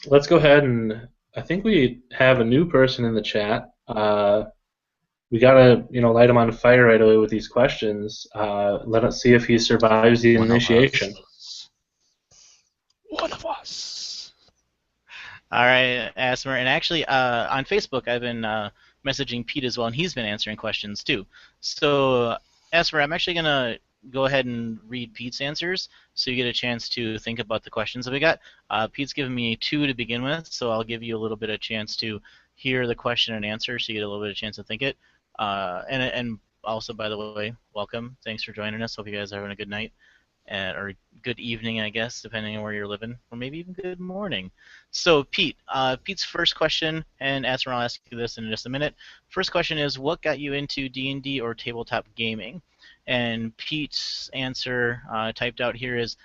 let's go ahead and I think we have a new person in the chat. We gotta light him on fire right away with these questions. Let us see if he survives the initiation. One of us. All right, Asmer. And actually, on Facebook, I've been messaging Pete as well, and he's been answering questions too. So, Asmer, I'm actually going to go ahead and read Pete's answers so you get a chance to think about the questions that we got. Pete's given me 2 to begin with, so I'll give you a little bit of chance to hear the question and answer so you get a little bit of chance to think it. And also, by the way, welcome. Thanks for joining us. Hope you guys are having a good night. Or good evening, I guess, depending on where you're living, or maybe even good morning. So, Pete, Pete's first question, and Asmer, I'll ask you this in just a minute. First question is, what got you into D&D or tabletop gaming? And Pete's answer typed out here is,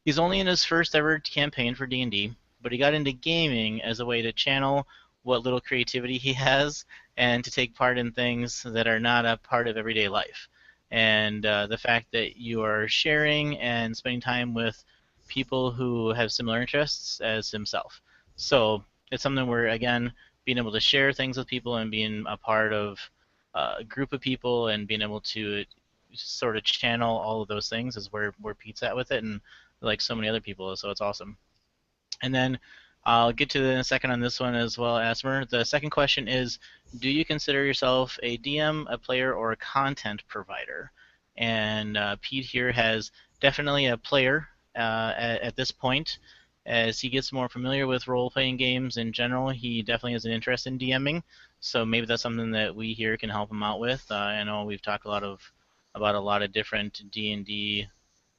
he's only in his first ever campaign for D&D, but he got into gaming as a way to channel what little creativity he has and to take part in things that are not a part of everyday life. And the fact that you are sharing and spending time with people who have similar interests as himself. So it's something where, again, being able to share things with people and being a part of a group of people and being able to sort of channel all of those things is where Pete's at with it, and like so many other people, so it's awesome. And then I'll get to it in a second on this one as well, Asmer. The second question is, do you consider yourself a DM, a player, or a content provider? And Pete here has definitely a player at this point. As he gets more familiar with role-playing games in general, he definitely has an interest in DMing. So maybe that's something that we here can help him out with. I know we've talked about a lot of different D&D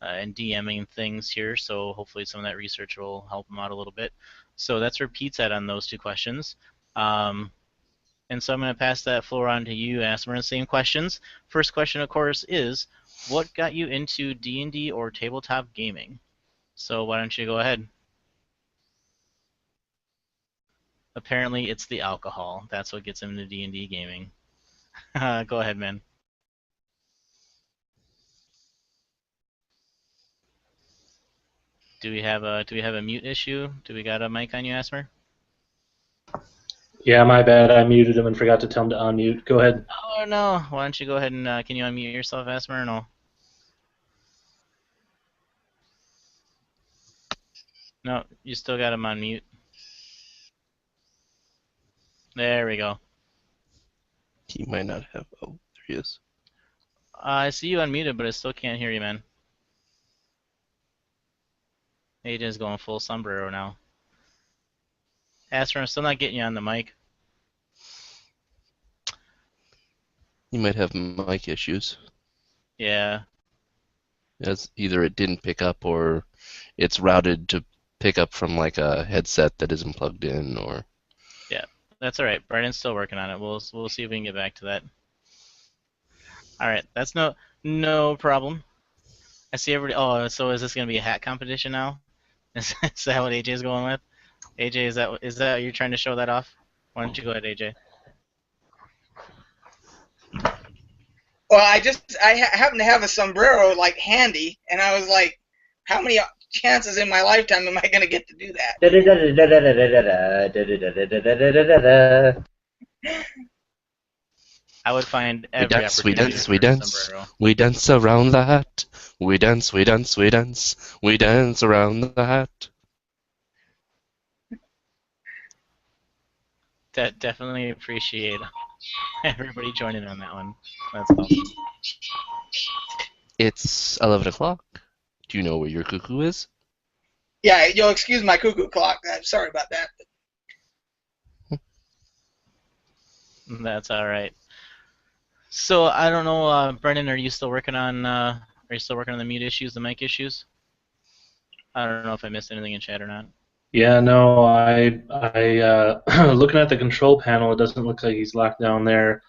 and DMing things here, so hopefully some of that research will help him out a little bit. So that's where Pete's at on those 2 questions. And so I'm going to pass that floor on to you, Asmer, the same questions. First question, of course, is what got you into D&D or tabletop gaming? So why don't you go ahead? Apparently it's the alcohol. That's what gets him into D&D gaming. Go ahead, man. Do we have a mute issue? Do we got a mic on you, Asmer? Yeah, my bad. I muted him and forgot to tell him to unmute. Go ahead. Oh no! Why don't you go ahead and can you unmute yourself, Asmer, or no? No, you still got him on mute. There we go. He might not have. Oh, there he is. I see you unmuted, but I still can't hear you, man. AJ's going full sombrero now. Asper, I'm still not getting you on the mic. He might have mic issues. Yeah. As either it didn't pick up or it's routed to pick up from like a headset that isn't plugged in, or. Yeah, that's all right. Brighton's still working on it. We'll see if we can get back to that. All right, that's no problem. I see everybody. Oh, so is this gonna be a hat competition now? Is that what AJ's going with? AJ, is that you're trying to show that off? Why don't you go ahead, AJ? Well, I happen to have a sombrero like handy, and I was like, how many chances in my lifetime am I going to get to do that? I would find every we opportunity dance, we dance, we dance around the hat. We dance, we dance, we dance, we dance around the hat. Definitely appreciate everybody joining on that one. That's awesome. It's 11 o'clock. Do you know where your cuckoo is? Yeah, you'll excuse my cuckoo clock. I'm sorry about that. That's all right. So I don't know, Brendan, are you still working on the mute issues, the mic issues? I don't know if I missed anything in chat or not. Yeah, no, looking at the control panel, it doesn't look like he's locked down there.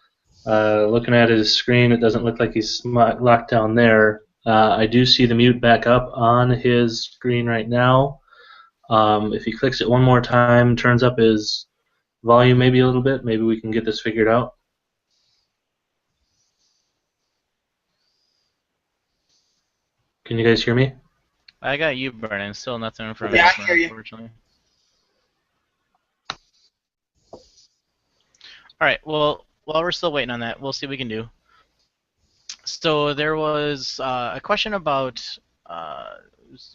Looking at his screen, it doesn't look like he's locked down there. I do see the mute back up on his screen right now. If he clicks it one more time, turns up his volume maybe a little bit, maybe we can get this figured out. Can you guys hear me? I got you, Brendan. Still nothing from Yeah, I Esmer, hear you. unfortunately. All right. Well, while we're still waiting on that, we'll see what we can do. So there was a question about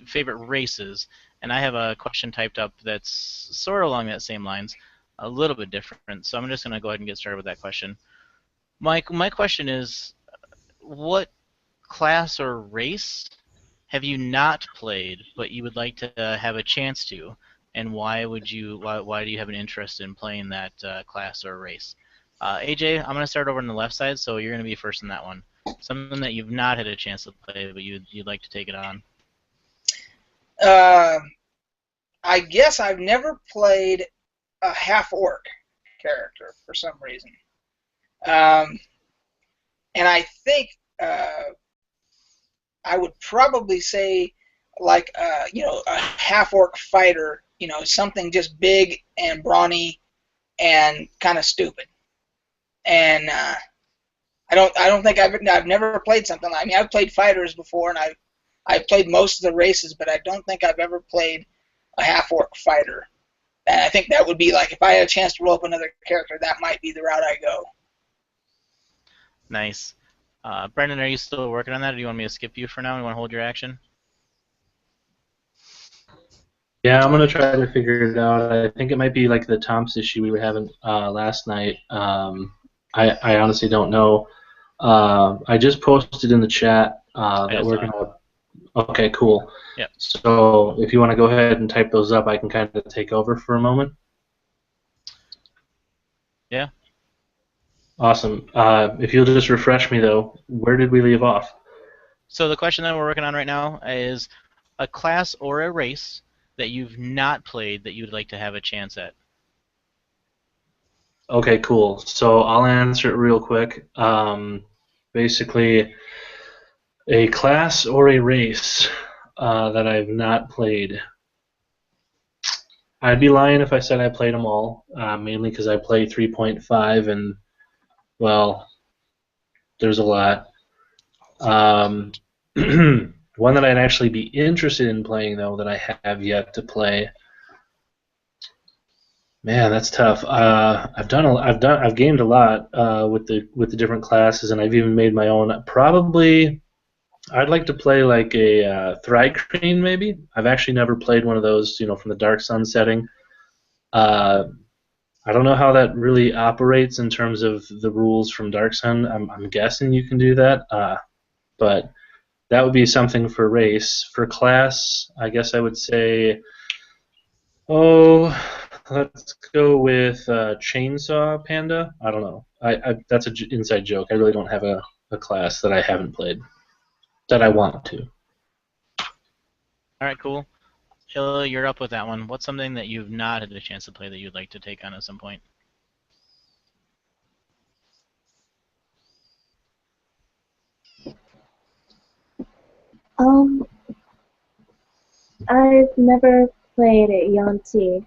favorite races, and I have a question typed up that's sort of along that same lines, a little bit different. So I'm just going to go ahead and get started with that question. My question is, what class or race have you not played but you would like to have a chance to, and why do you have an interest in playing that class or race? AJ, I'm going to start over on the left side, so you're going to be first in that one. Something that you've not had a chance to play, but you'd like to take it on. I guess I've never played a half-orc character for some reason. And I think I would probably say like a half-orc fighter, something just big and brawny and kind of stupid. And I don't think I've never played something like. I mean, I've played fighters before, and I've played most of the races, but I don't think I've ever played a half-orc fighter. And I think that would be like, if I had a chance to roll up another character, that might be the route I go. Nice. Brendan, are you still working on that, or do you want me to skip you for now? You want to hold your action? Yeah, I'm gonna try to figure it out. I think it might be like the Tom's issue we were having last night. I honestly don't know. I just posted in the chat that we're gonna. Okay, cool. Yep. So if you want to go ahead and type those up, I can kind of take over for a moment. Yeah. Awesome. If you'll just refresh me though, where did we leave off? So the question that we're working on right now is a class or a race that you've not played that you'd like to have a chance at. Okay, cool. So I'll answer it real quick. Basically, a class or a race that I've not played. I'd be lying if I said I played them all, mainly because I play 3.5 and, well, there's a lot. One that I'd actually be interested in playing, though, that I have yet to play. Man, that's tough. I've gamed a lot with the different classes, and I've even made my own. Probably, I'd like to play like a Thri-Kreen, maybe. I've actually never played one of those, from the Dark Sun setting. I don't know how that really operates in terms of the rules from Dark Sun. I'm guessing you can do that, but that would be something for race. For class, I guess I would say, let's go with Chainsaw Panda. I don't know. That's an inside joke. I really don't have a class that I haven't played that I want to. All right, cool. Hill, you're up with that one. What's something that you've not had a chance to play that you'd like to take on at some point? I've never played a Yanti,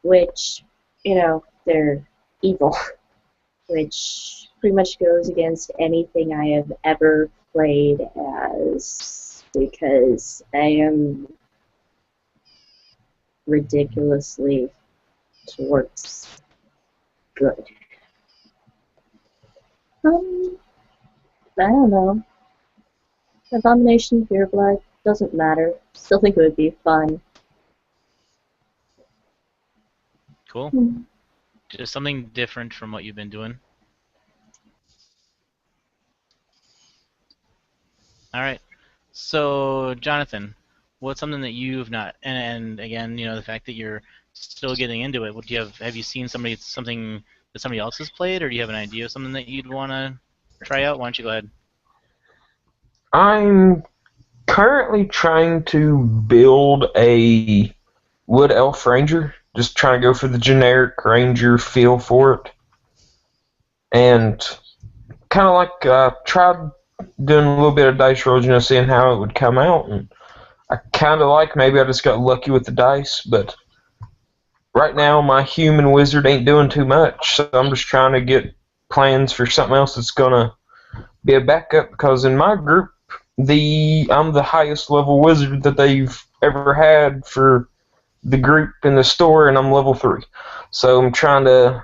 which, they're evil, which pretty much goes against anything I have ever played as, because I am ridiculously towards good. I don't know. Abomination, Pureblood, doesn't matter. Still think it would be fun. Cool. Just something different from what you've been doing. All right. So, Jonathan, what's something that you've not, and again, the fact that you're still getting into it. What do you have you seen something that somebody else has played, or do you have an idea of something that you'd want to try out? Why don't you go ahead? I'm currently trying to build a Wood Elf Ranger. Just trying to go for the generic Ranger feel for it. And kind of like tried doing a little bit of dice rolls, seeing how it would come out. And I kind of like maybe I just got lucky with the dice, but right now my human wizard ain't doing too much, so I'm just trying to get plans for something else that's gonna be a backup, because in my group I'm the highest level wizard that they've ever had for the group in the store, and I'm level 3. So I'm trying to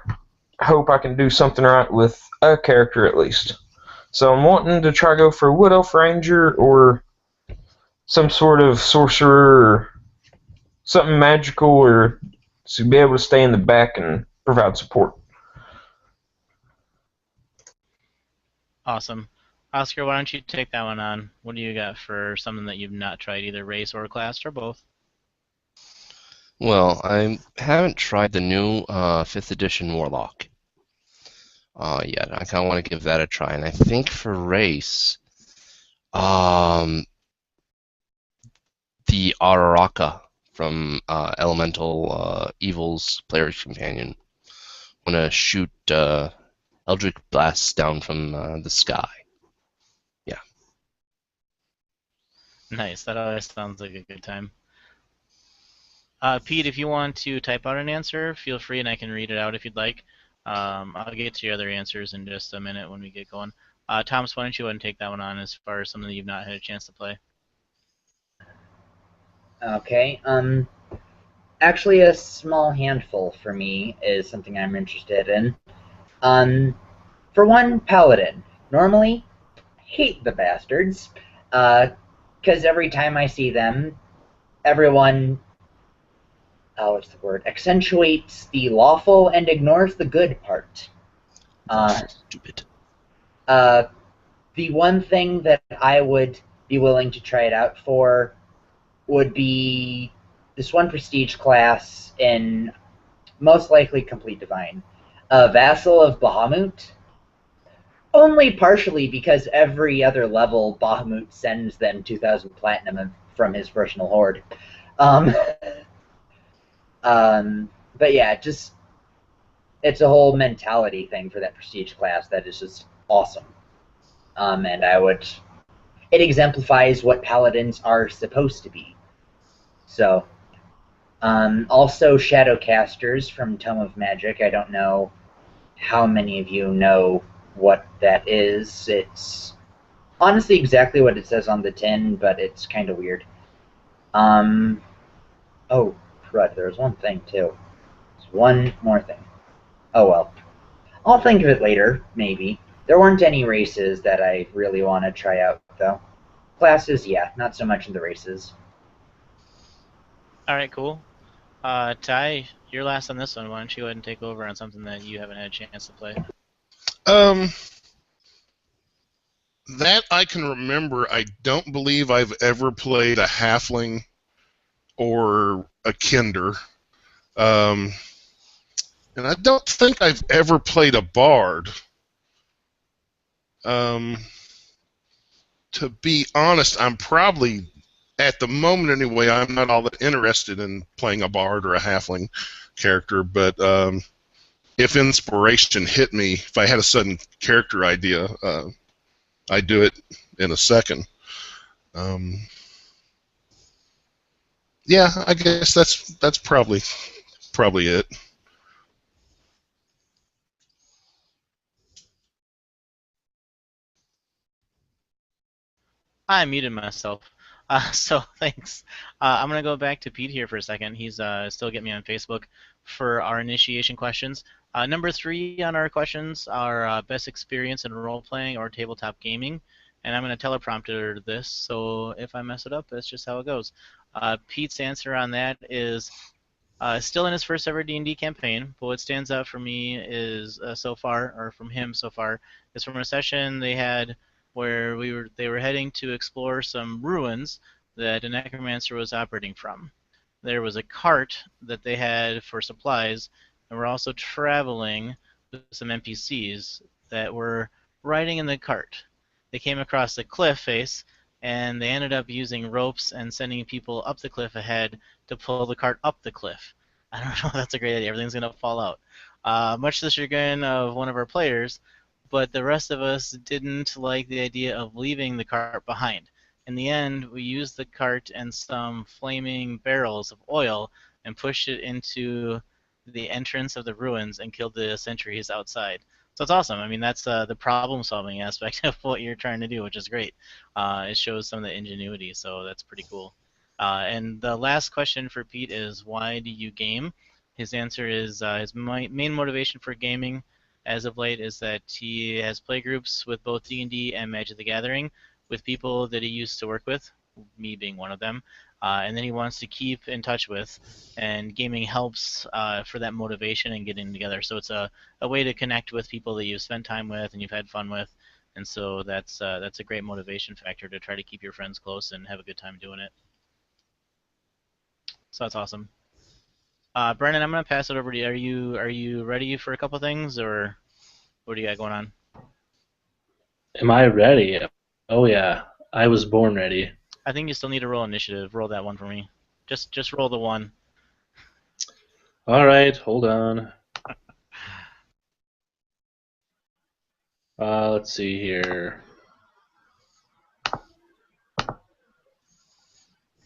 hope I can do something right with a character at least. So I'm wanting to try to go for a Wood Elf Ranger or some sort of sorcerer or something magical, or to be able to stay in the back and provide support. Awesome. Oscar, why don't you take that one on? What do you got for something that you've not tried, either race or class or both? Well, I haven't tried the new 5th edition Warlock yet. I kind of want to give that a try. And I think for race, the Araraka from Elemental Evil's Player's Companion. I'm going to shoot Eldritch Blasts down from the sky. Yeah. Nice. That always sounds like a good time. Pete, if you want to type out an answer, feel free, and I can read it out if you'd like. I'll get to your other answers in just a minute when we get going. Thomas, why don't you go ahead and take that one on as far as something that you've not had a chance to play? Okay. Actually, a small handful for me is something I'm interested in. For one, Paladin. Normally, hate the bastards, because every time I see them, everyone, what's the word, accentuates the lawful and ignores the good part. Stupid. The one thing that I would be willing to try it out for would be this one prestige class in most likely Complete Divine. Vassal of Bahamut. Only partially because every other level Bahamut sends them 2,000 platinum from his personal hoard. But yeah, just it's a whole mentality thing for that prestige class that is just awesome. And it exemplifies what paladins are supposed to be. So, also Shadowcasters from Tome of Magic. I don't know how many of you know what that is. It's honestly exactly what it says on the tin, but it's kind of weird. Oh, crud, there's one thing too. There's one more thing. Oh well. I'll think of it later, maybe. There weren't any races that I really want to try out, though. Classes, yeah, not so much in the races. Alright, cool. Ty, you're last on this one. Why don't you go ahead and take over on something that you haven't had a chance to play? That I can remember, I don't believe I've ever played a halfling or a kinder. And I don't think I've ever played a bard. To be honest, I'm probably, at the moment anyway, I'm not all that interested in playing a bard or a halfling character, but if inspiration hit me, if I had a sudden character idea, I'd do it in a second. Yeah, I guess that's probably it. I muted myself. So thanks. I'm gonna go back to Pete here for a second. He's still getting me on Facebook for our initiation questions. Number 3 on our questions are best experience in role playing or tabletop gaming, and I'm gonna teleprompter this. So if I mess it up, that's just how it goes. Pete's answer on that is still in his first ever D&D campaign, but what stands out for me is so far, or from him so far, is from a session they had where they were heading to explore some ruins that a necromancer was operating from. There was a cart that they had for supplies, and we're also traveling with some NPCs that were riding in the cart. They came across the cliff face, and they ended up using ropes and sending people up the cliff ahead to pull the cart up the cliff. I don't know if that's a great idea. Everything's going to fall out. Much to the chagrin of one of our players, but the rest of us didn't like the idea of leaving the cart behind. In the end, we used the cart and some flaming barrels of oil and pushed it into the entrance of the ruins and killed the sentries outside. So it's awesome. I mean, that's the problem-solving aspect of what you're trying to do, which is great. It shows some of the ingenuity, so that's pretty cool. And the last question for Pete is, why do you game? His answer is his main motivation for gaming as of late is that he has playgroups with both D&D and Magic the Gathering with people that he used to work with, me being one of them, and then he wants to keep in touch with, and gaming helps for that motivation and getting together. So it's a way to connect with people that you've spent time with and you've had fun with, and so that's a great motivation factor to try to keep your friends close and have a good time doing it. So that's awesome. Brennan, I'm going to pass it over to you. Are you ready for a couple things, or what do you got going on? Am I ready? Oh yeah, I was born ready. I think you still need to roll initiative. Roll that one for me. Just roll the one. All right, hold on. Let's see here.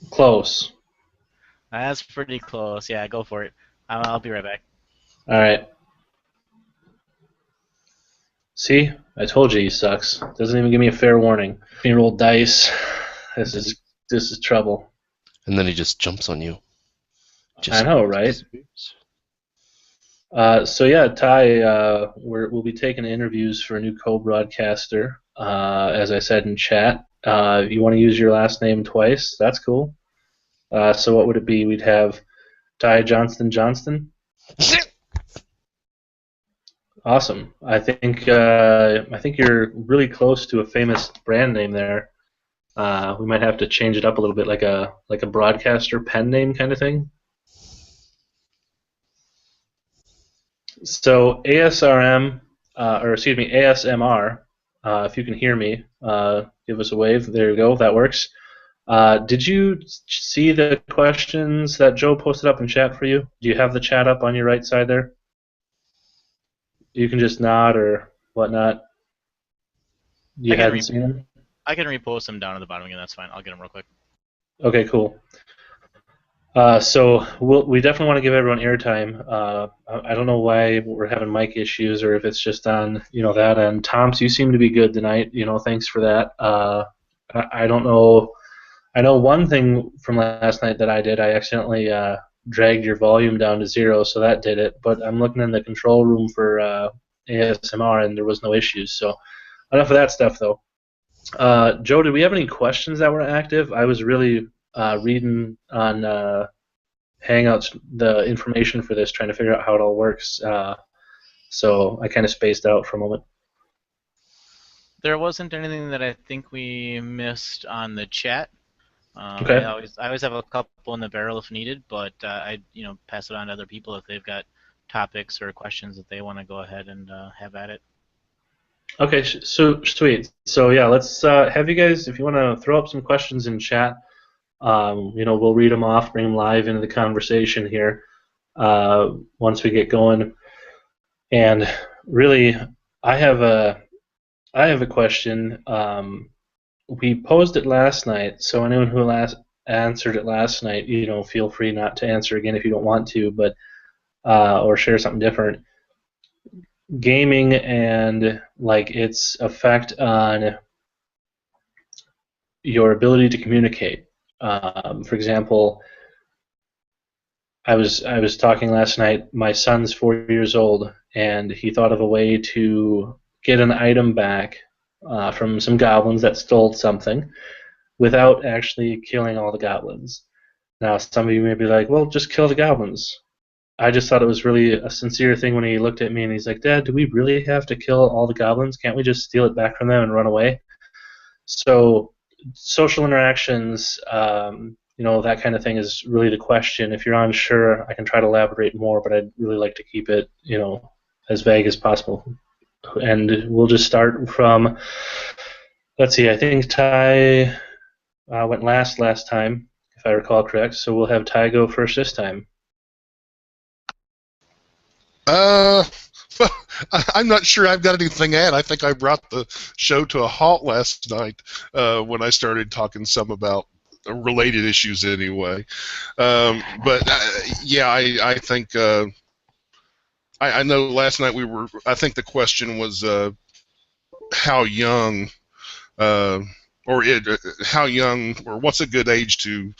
Close. That's pretty close. Yeah, go for it. I'll be right back. All right. See, I told you he sucks. Doesn't even give me a fair warning. He rolled dice. This is trouble. And then he just jumps on you. I know, right? So yeah, Ty, we'll be taking interviews for a new co-broadcaster. As I said in chat, if you want to use your last name twice, that's cool. So what would it be? We'd have Ty Johnston. Awesome. I think you're really close to a famous brand name there. We might have to change it up a little bit, like a broadcaster pen name kind of thing. So ASMR, if you can hear me, give us a wave. There you go. That works. Did you see the questions that Joe posted up in chat for you? Do you have the chat up on your right side there? You can just nod or whatnot. You hadn't seen them? I can repost them down at the bottom again. That's fine. I'll get them real quick. Okay, cool. So we definitely want to give everyone airtime. I don't know why we're having mic issues or if it's just on that end. Tomps, you seem to be good tonight. Thanks for that. I don't know. I know one thing from last night that I did. I accidentally dragged your volume down to 0, so that did it. But I'm looking in the control room for ASMR, and there was no issues. So enough of that stuff, though. Joe, did we have any questions that were active? I was really reading on Hangouts the information for this, trying to figure out how it all works. So I kind of spaced out for a moment. There wasn't anything that I think we missed on the chat. Okay. I always have a couple in the barrel if needed, but I pass it on to other people if they've got topics or questions that they want to go ahead and have at it. Okay, so sweet. So yeah, let's have you guys, if you want to throw up some questions in chat, we'll read them off, bring them live into the conversation here once we get going. And really, I have a question. We posed it last night, so anyone who answered it last night, feel free not to answer again if you don't want to, but or share something different. Gaming and its effect on your ability to communicate. For example, I was talking last night. My son's 4 years old, and he thought of a way to get an item back from some goblins that stole something without actually killing all the goblins. Now, some of you may be like, well, just kill the goblins. I just thought it was really a sincere thing when he looked at me and he's like, Dad, do we really have to kill all the goblins? Can't we just steal it back from them and run away? So social interactions, that kind of thing is really the question. If you're unsure, I can try to elaborate more, but I'd really like to keep it, as vague as possible. And we'll just start from, let's see, I think Ty went last time, if I recall correct. So we'll have Ty go first this time. I'm not sure I've got anything to add. I think I brought the show to a halt last night when I started talking some about related issues anyway. Yeah, I think I know last night I think the question was how young how young or what's a good age to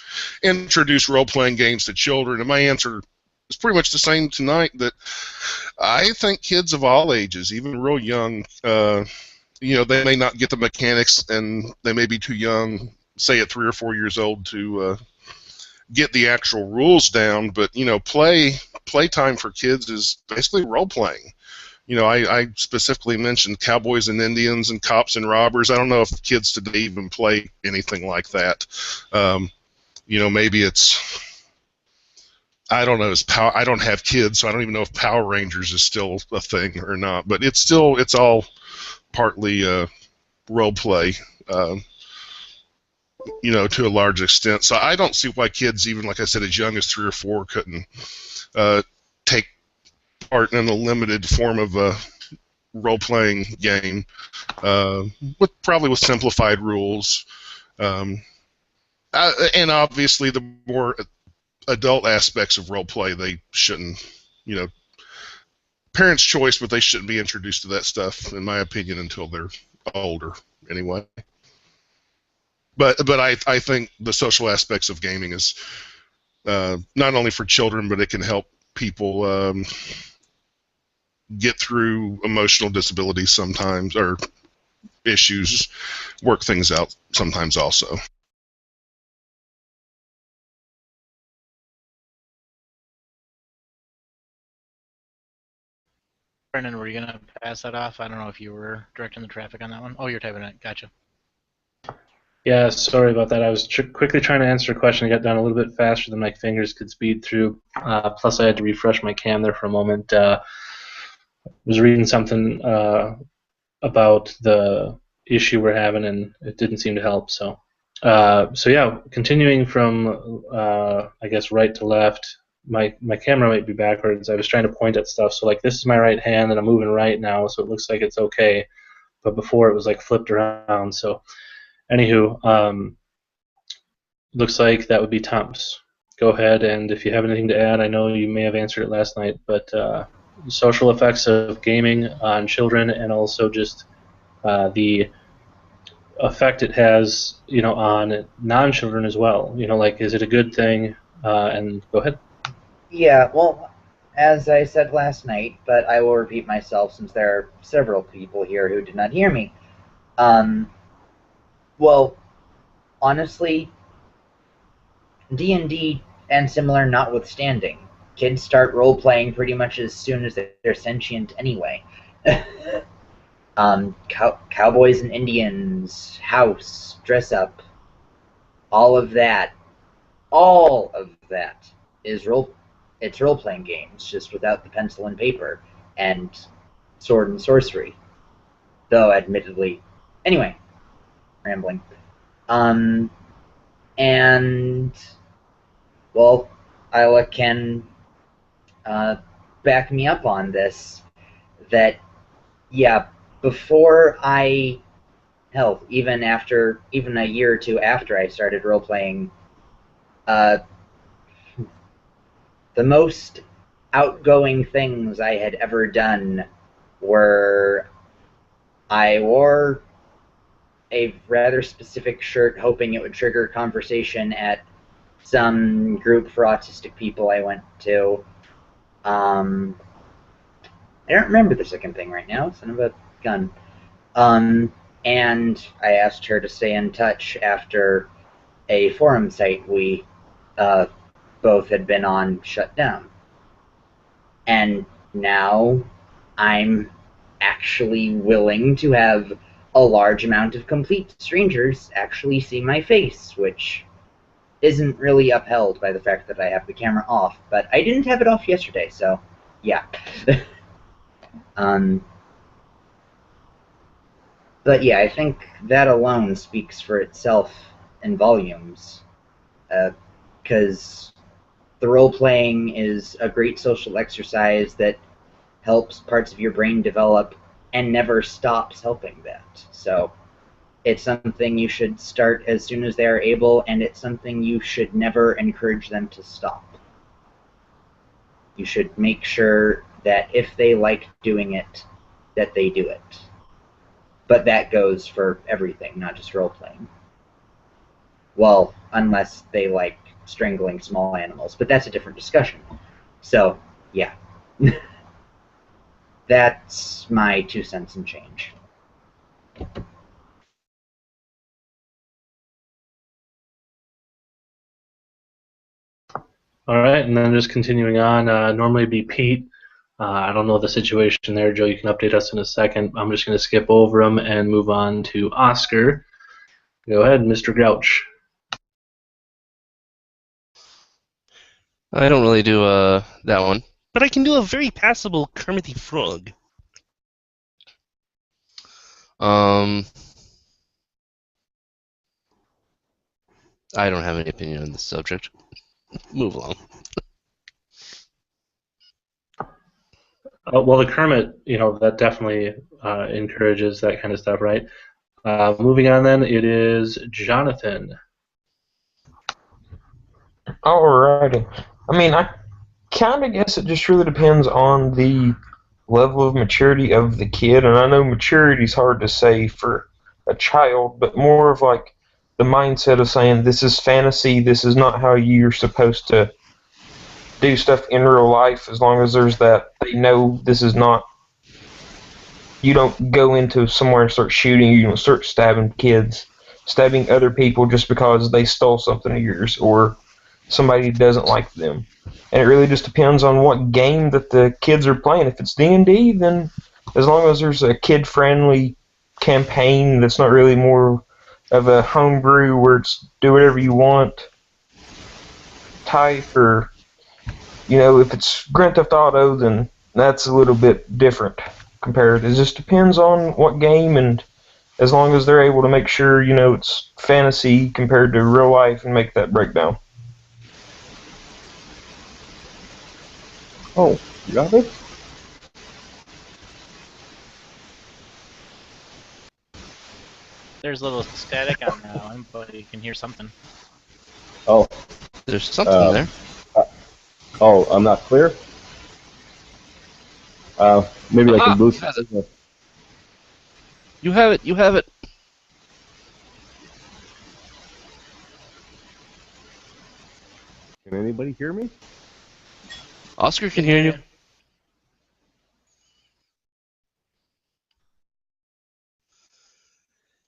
introduce role-playing games to children, and my answer is pretty much the same tonight, that I think kids of all ages, even real young, they may not get the mechanics and they may be too young, say at 3 or 4 years old, to get the actual rules down, but playtime for kids is basically role-playing. I specifically mentioned Cowboys and Indians and Cops and Robbers. I don't know if kids today even play anything like that. Maybe it's, I don't know. I don't have kids, so I don't even know if Power Rangers is still a thing or not. But it's all partly role play, to a large extent. So I don't see why kids, even like I said, as young as 3 or 4, couldn't take part in a limited form of a role-playing game, probably with simplified rules, and obviously the more adult aspects of role-play, they shouldn't, parents' choice, but they shouldn't be introduced to that stuff, in my opinion, until they're older, anyway. But I think the social aspects of gaming is not only for children, but it can help people get through emotional disabilities sometimes, or issues, work things out sometimes also. Brendan, were you going to pass that off? I don't know if you were directing the traffic on that one. Oh, you're typing it. Gotcha. Yeah, sorry about that. I was quickly trying to answer a question. I got done a little bit faster than my fingers could speed through. Plus, I had to refresh my cam there for a moment. Was reading something about the issue we're having, and it didn't seem to help. So yeah, continuing from I guess right to left. My camera might be backwards. I was trying to point at stuff. So like this is my right hand, and I'm moving right now, so it looks like it's okay. But before it was like flipped around. So anywho, looks like that would be Tom's. Go ahead, and if you have anything to add, I know you may have answered it last night, but social effects of gaming on children, and also just the effect it has, on non-children as well. Like, is it a good thing? And go ahead. Yeah, well, as I said last night, but I will repeat myself since there are several people here who did not hear me. Well, honestly, D&D and similar notwithstanding, kids start role-playing pretty much as soon as they're sentient anyway. Cowboys and Indians, house, dress up, all of that is role-playing games, just without the pencil and paper and sword and sorcery. Though, admittedly, anyway, rambling. And well, Isla can back me up on this. That yeah, before even a year or two after I started role playing, the most outgoing things I had ever done were I wore a rather specific shirt hoping it would trigger conversation at some group for autistic people I went to. I don't remember the second thing right now, son of a gun. And I asked her to stay in touch after a forum site we both had been on shut down. And now I'm actually willing to have a large amount of complete strangers actually see my face, which isn't really upheld by the fact that I have the camera off. But I didn't have it off yesterday, so yeah. But yeah, I think that alone speaks for itself in volumes, because the role-playing is a great social exercise that helps parts of your brain develop and never stops helping that. So it's something you should start as soon as they are able, and it's something you should never encourage them to stop. You should make sure that if they like doing it, that they do it. But that goes for everything, not just role-playing. Well, unless they like strangling small animals, but that's a different discussion. So, yeah. That's my 2 cents and change. All right, and then just continuing on, normally it'd be Pete. I don't know the situation there, Joe. You can update us in a second. I'm just going to skip over them and move on to Oscar. Go ahead, Mr. Grouch. I don't really do that one. But I can do a very passable Kermit the Frog. I don't have any opinion on this subject. Move along. Well, the Kermit, that definitely encourages that kind of stuff, right? Moving on, then, it is Jonathan. Alrighty. I mean, I kind of guess it just really depends on the level of maturity of the kid, and I know maturity is hard to say for a child, but more of like the mindset of saying this is fantasy, this is not how you're supposed to do stuff in real life. As long as there's that, they know this is not. You don't go into somewhere and start shooting. You don't start stabbing kids, stabbing other people just because they stole something of yours or somebody doesn't like them. And it really just depends on what game that the kids are playing. If it's D&D, then as long as there's a kid-friendly campaign that's not really more of a homebrew where it's do whatever you want type, or if it's Grand Theft Auto, then that's a little bit different compared. It just depends on what game, and as long as they're able to make sure it's fantasy compared to real life and make that breakdown. Oh, you got it? There's a little static on that one, but you can hear something. Oh. There's something there. Oh, I'm not clear? Maybe I can boost it. You have it. You have it. Can anybody hear me? Oscar can hear you.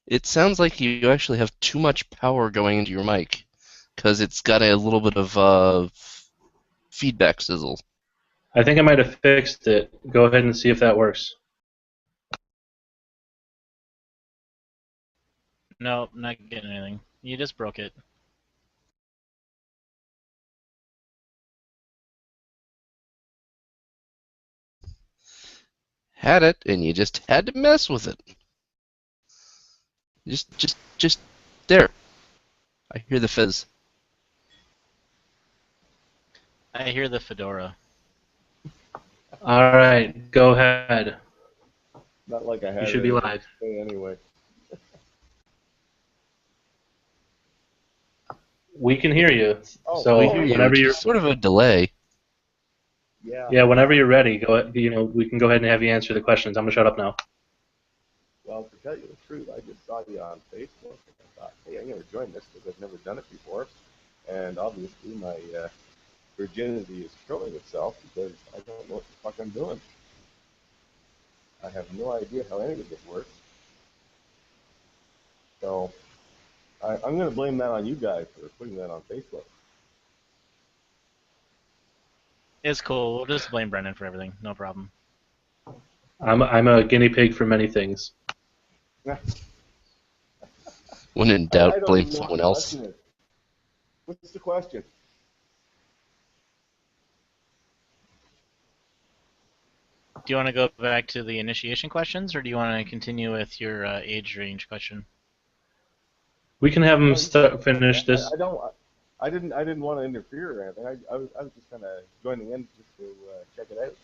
It sounds like you actually have too much power going into your mic, because it's got a little bit of feedback sizzle. I think I might have fixed it. Go ahead and see if that works. Nope, not getting anything. You just broke it. Had it, and you just had to mess with it. Just there. I hear the fizz. I hear the fedora. All right, go ahead. Not like I had. You should be live. Anyway. We can hear you. So we hear you. Whenever you're sort of a delay. Yeah, whenever you're ready, go. We can go ahead and have you answer the questions. I'm gonna shut up now. Well, to tell you the truth, I just saw you on Facebook, and I thought, hey, I'm going to join this because I've never done it before, and obviously my virginity is showing itself because I don't know what the fuck I'm doing. I have no idea how any of this works. So I'm going to blame that on you guys for putting that on Facebook. It's cool. We'll just blame Brendan for everything. No problem. I'm a guinea pig for many things. When in I doubt, don't blame even know what someone the else. question is. What's the question? Do you want to go back to the initiation questions, or do you want to continue with your age range question? We can have him finish I this. don't. I didn't want to interfere or anything. I was just kind of joining in just to check it out,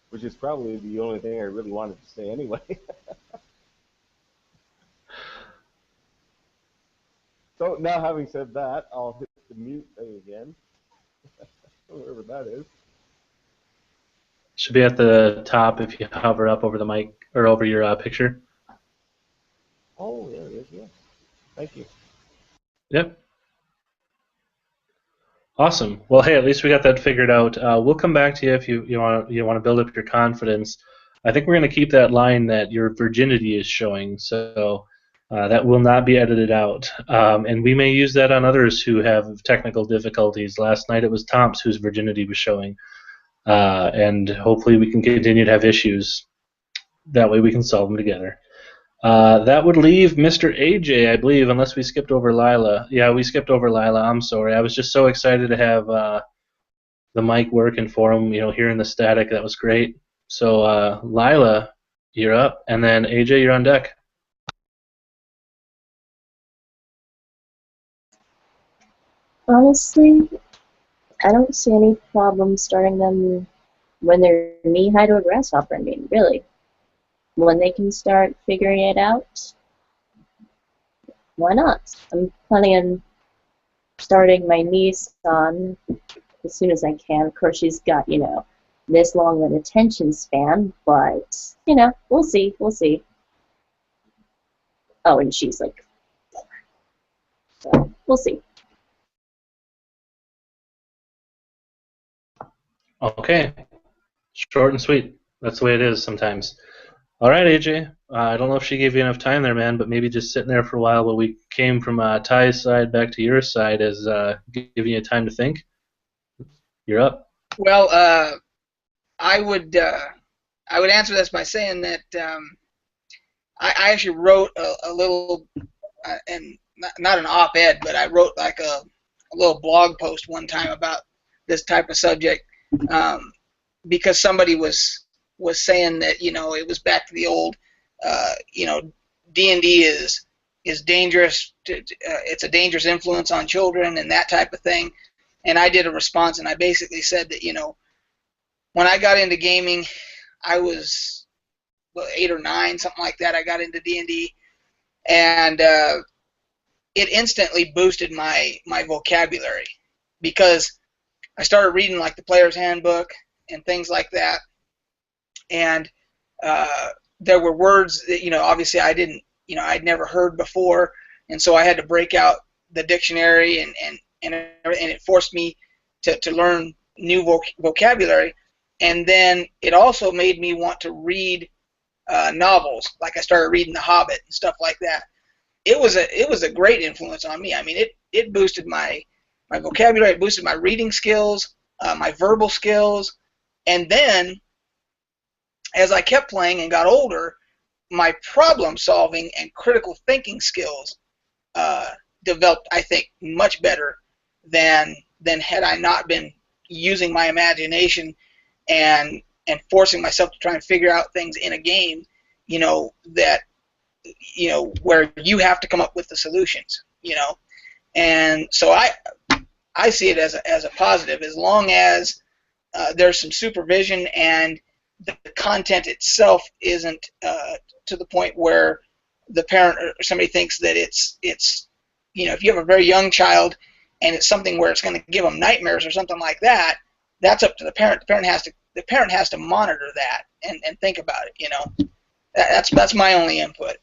which is probably the only thing I really wanted to say anyway. So now, having said that, I'll hit the mute thing again, wherever that is. Should be at the top if you hover up over the mic or over your picture. Oh, there it is. Yeah. Thank you. Yep. Awesome. Well, hey, at least we got that figured out. We'll come back to you if you want to build up your confidence. I think we're going to keep that line that your virginity is showing, so that will not be edited out. And we may use that on others who have technical difficulties. Last night it was Tom's whose virginity was showing, and hopefully we can continue to have issues. That way we can solve them together. That would leave Mr. AJ, I believe, unless we skipped over Lila. Yeah, we skipped over Lila. I'm sorry. I was just so excited to have the mic working for him. Hearing the static, that was great. So, Lila, you're up, and then AJ, you're on deck. Honestly, I don't see any problem starting them when they're knee-high to a grasshopper. I mean, really. When they can start figuring it out, why not? I'm planning on starting my niece on as soon as I can. Of course, she's got, this long of an attention span, but, we'll see. We'll see. Oh, and she's like 4. So, we'll see. Okay. Short and sweet. That's the way it is sometimes. All right, AJ. I don't know if she gave you enough time there, man, but maybe just sitting there for a while while we came from Ty's side back to your side is giving you time to think. You're up. Well, I would answer this by saying that I actually wrote a little, and not an op-ed, but I wrote like a little blog post one time about this type of subject because somebody was saying that it was back to the old D&D is dangerous. It's a dangerous influence on children and that type of thing. And I did a response, and I basically said that when I got into gaming, I was 8 or 9, something like that. I got into D&D, and it instantly boosted my vocabulary because I started reading like the Player's Handbook and things like that, and there were words that obviously I didn't I'd never heard before, and so I had to break out the dictionary and it forced me to learn new vocabulary. And then it also made me want to read novels. Like I started reading The Hobbit and stuff like that. It was a great influence on me. I mean, it boosted my vocabulary, it boosted my reading skills, my verbal skills, and then as I kept playing and got older, my problem solving and critical thinking skills developed, I think, much better than had I not been using my imagination and forcing myself to try and figure out things in a game, that where you have to come up with the solutions, and so I see it as a positive as long as there's some supervision and the content itself isn't to the point where the parent or somebody thinks that it's if you have a very young child and it's something where it's going to give them nightmares or something like that, that's up to the parent. The parent has to monitor that and think about it. That's my only input.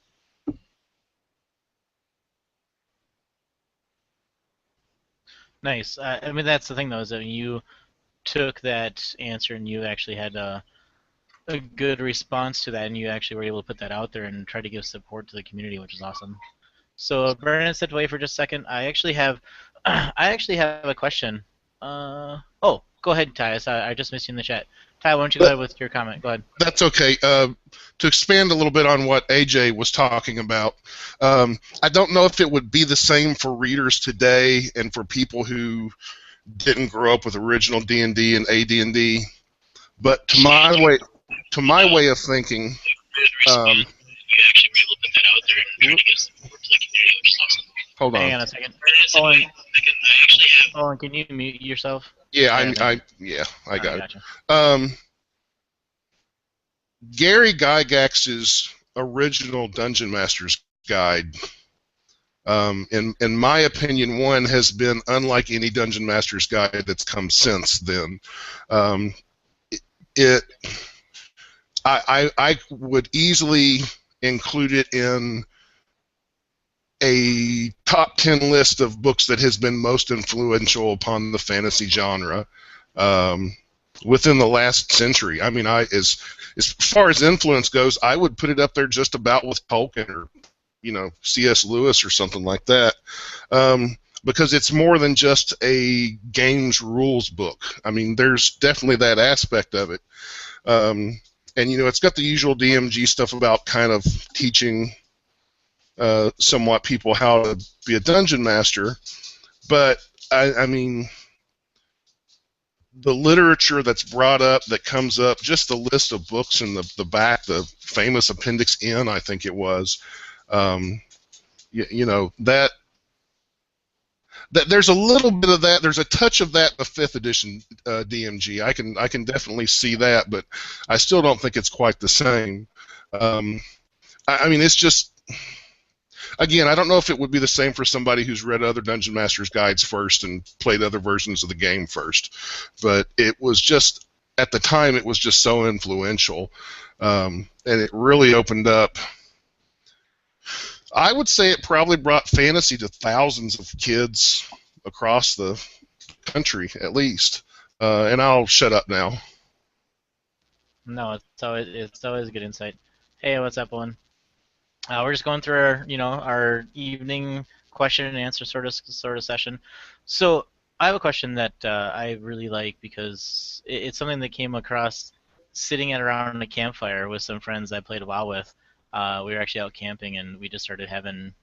Nice. I mean, that's the thing, though, is that you took that answer and you actually had a good response to that, and you actually were able to put that out there and try to give support to the community, which is awesome. So, Brennan, step away for just a second. I actually have a question. Oh, go ahead, Tyus. I just missed you in the chat. Ty, why don't you go ahead with your comment? Go ahead. That's okay. To expand a little bit on what AJ was talking about, I don't know if it would be the same for readers today and for people who didn't grow up with original D&D and AD&D, but to my way of thinking, hold on. Hang on a second. Owen, can you mute yourself? Yeah, I got it. Gotcha. Gary Gygax's original Dungeon Master's Guide, in my opinion, one has been unlike any Dungeon Master's Guide that's come since then. I would easily include it in a top 10 list of books that has been most influential upon the fantasy genre within the last century. I mean, as far as influence goes, I would put it up there just about with Tolkien or, C.S. Lewis or something like that, because it's more than just a games rules book. I mean, there's definitely that aspect of it. And, it's got the usual DMG stuff about kind of teaching somewhat people how to be a dungeon master, but I mean, the literature that's brought up, that comes up, just the list of books in the back, the famous Appendix N, I think it was, that there's a little bit of that. There's a touch of that in the 5th edition DMG. I can definitely see that, but I still don't think it's quite the same. I mean, it's just. Again, I don't know if it would be the same for somebody who's read other Dungeon Master's Guides first and played other versions of the game first, but it was just, at the time, it was just so influential, and it really opened up. I would say it probably brought fantasy to thousands of kids across the country, at least, and I'll shut up now. No, it's always a good insight. Hey, what's up, Owen? We're just going through our evening question and answer sort of session. So I have a question that I really like because it's something that came across sitting around a campfire with some friends I played a while with. We were actually out camping and we just started having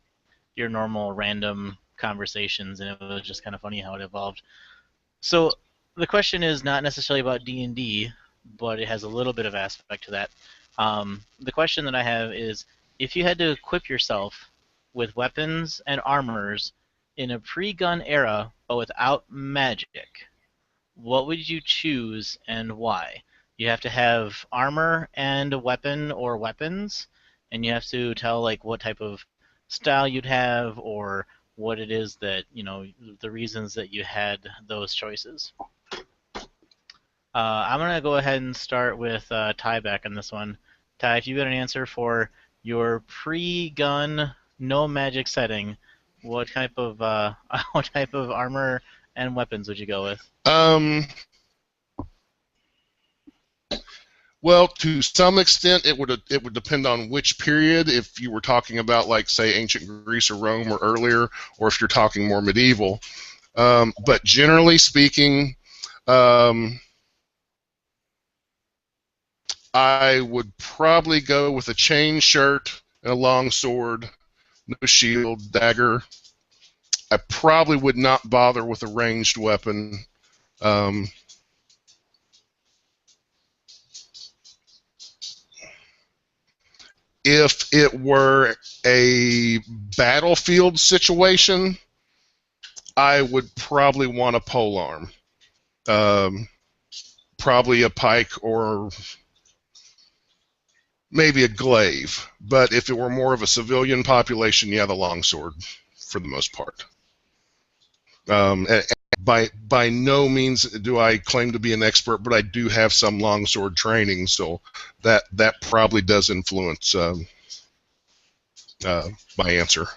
your normal random conversations, and it was just kind of funny how it evolved. So the question is not necessarily about D&D, but it has a little bit of aspect to that. The question that I have is, if you had to equip yourself with weapons and armors in a pre-gun era but without magic, what would you choose and why? You have to have armor and a weapon or weapons, and you have to tell what type of style you'd have or what it is that, the reasons that you had those choices. I'm going to go ahead and start with Ty back on this one. Ty, if you got an answer for your pre-gun, no magic setting, what type of armor and weapons would you go with? Well, to some extent, it would depend on which period. If you were talking about, say, ancient Greece or Rome or earlier, or if you're talking more medieval. But generally speaking, I would probably go with a chain shirt and a long sword, no shield, dagger. I probably would not bother with a ranged weapon. If it were a battlefield situation, I would probably want a polearm. Probably a pike or maybe a glaive, but if it were more of a civilian population, yeah, the longsword for the most part. By no means do I claim to be an expert, but I do have some longsword training, so that probably does influence my answer.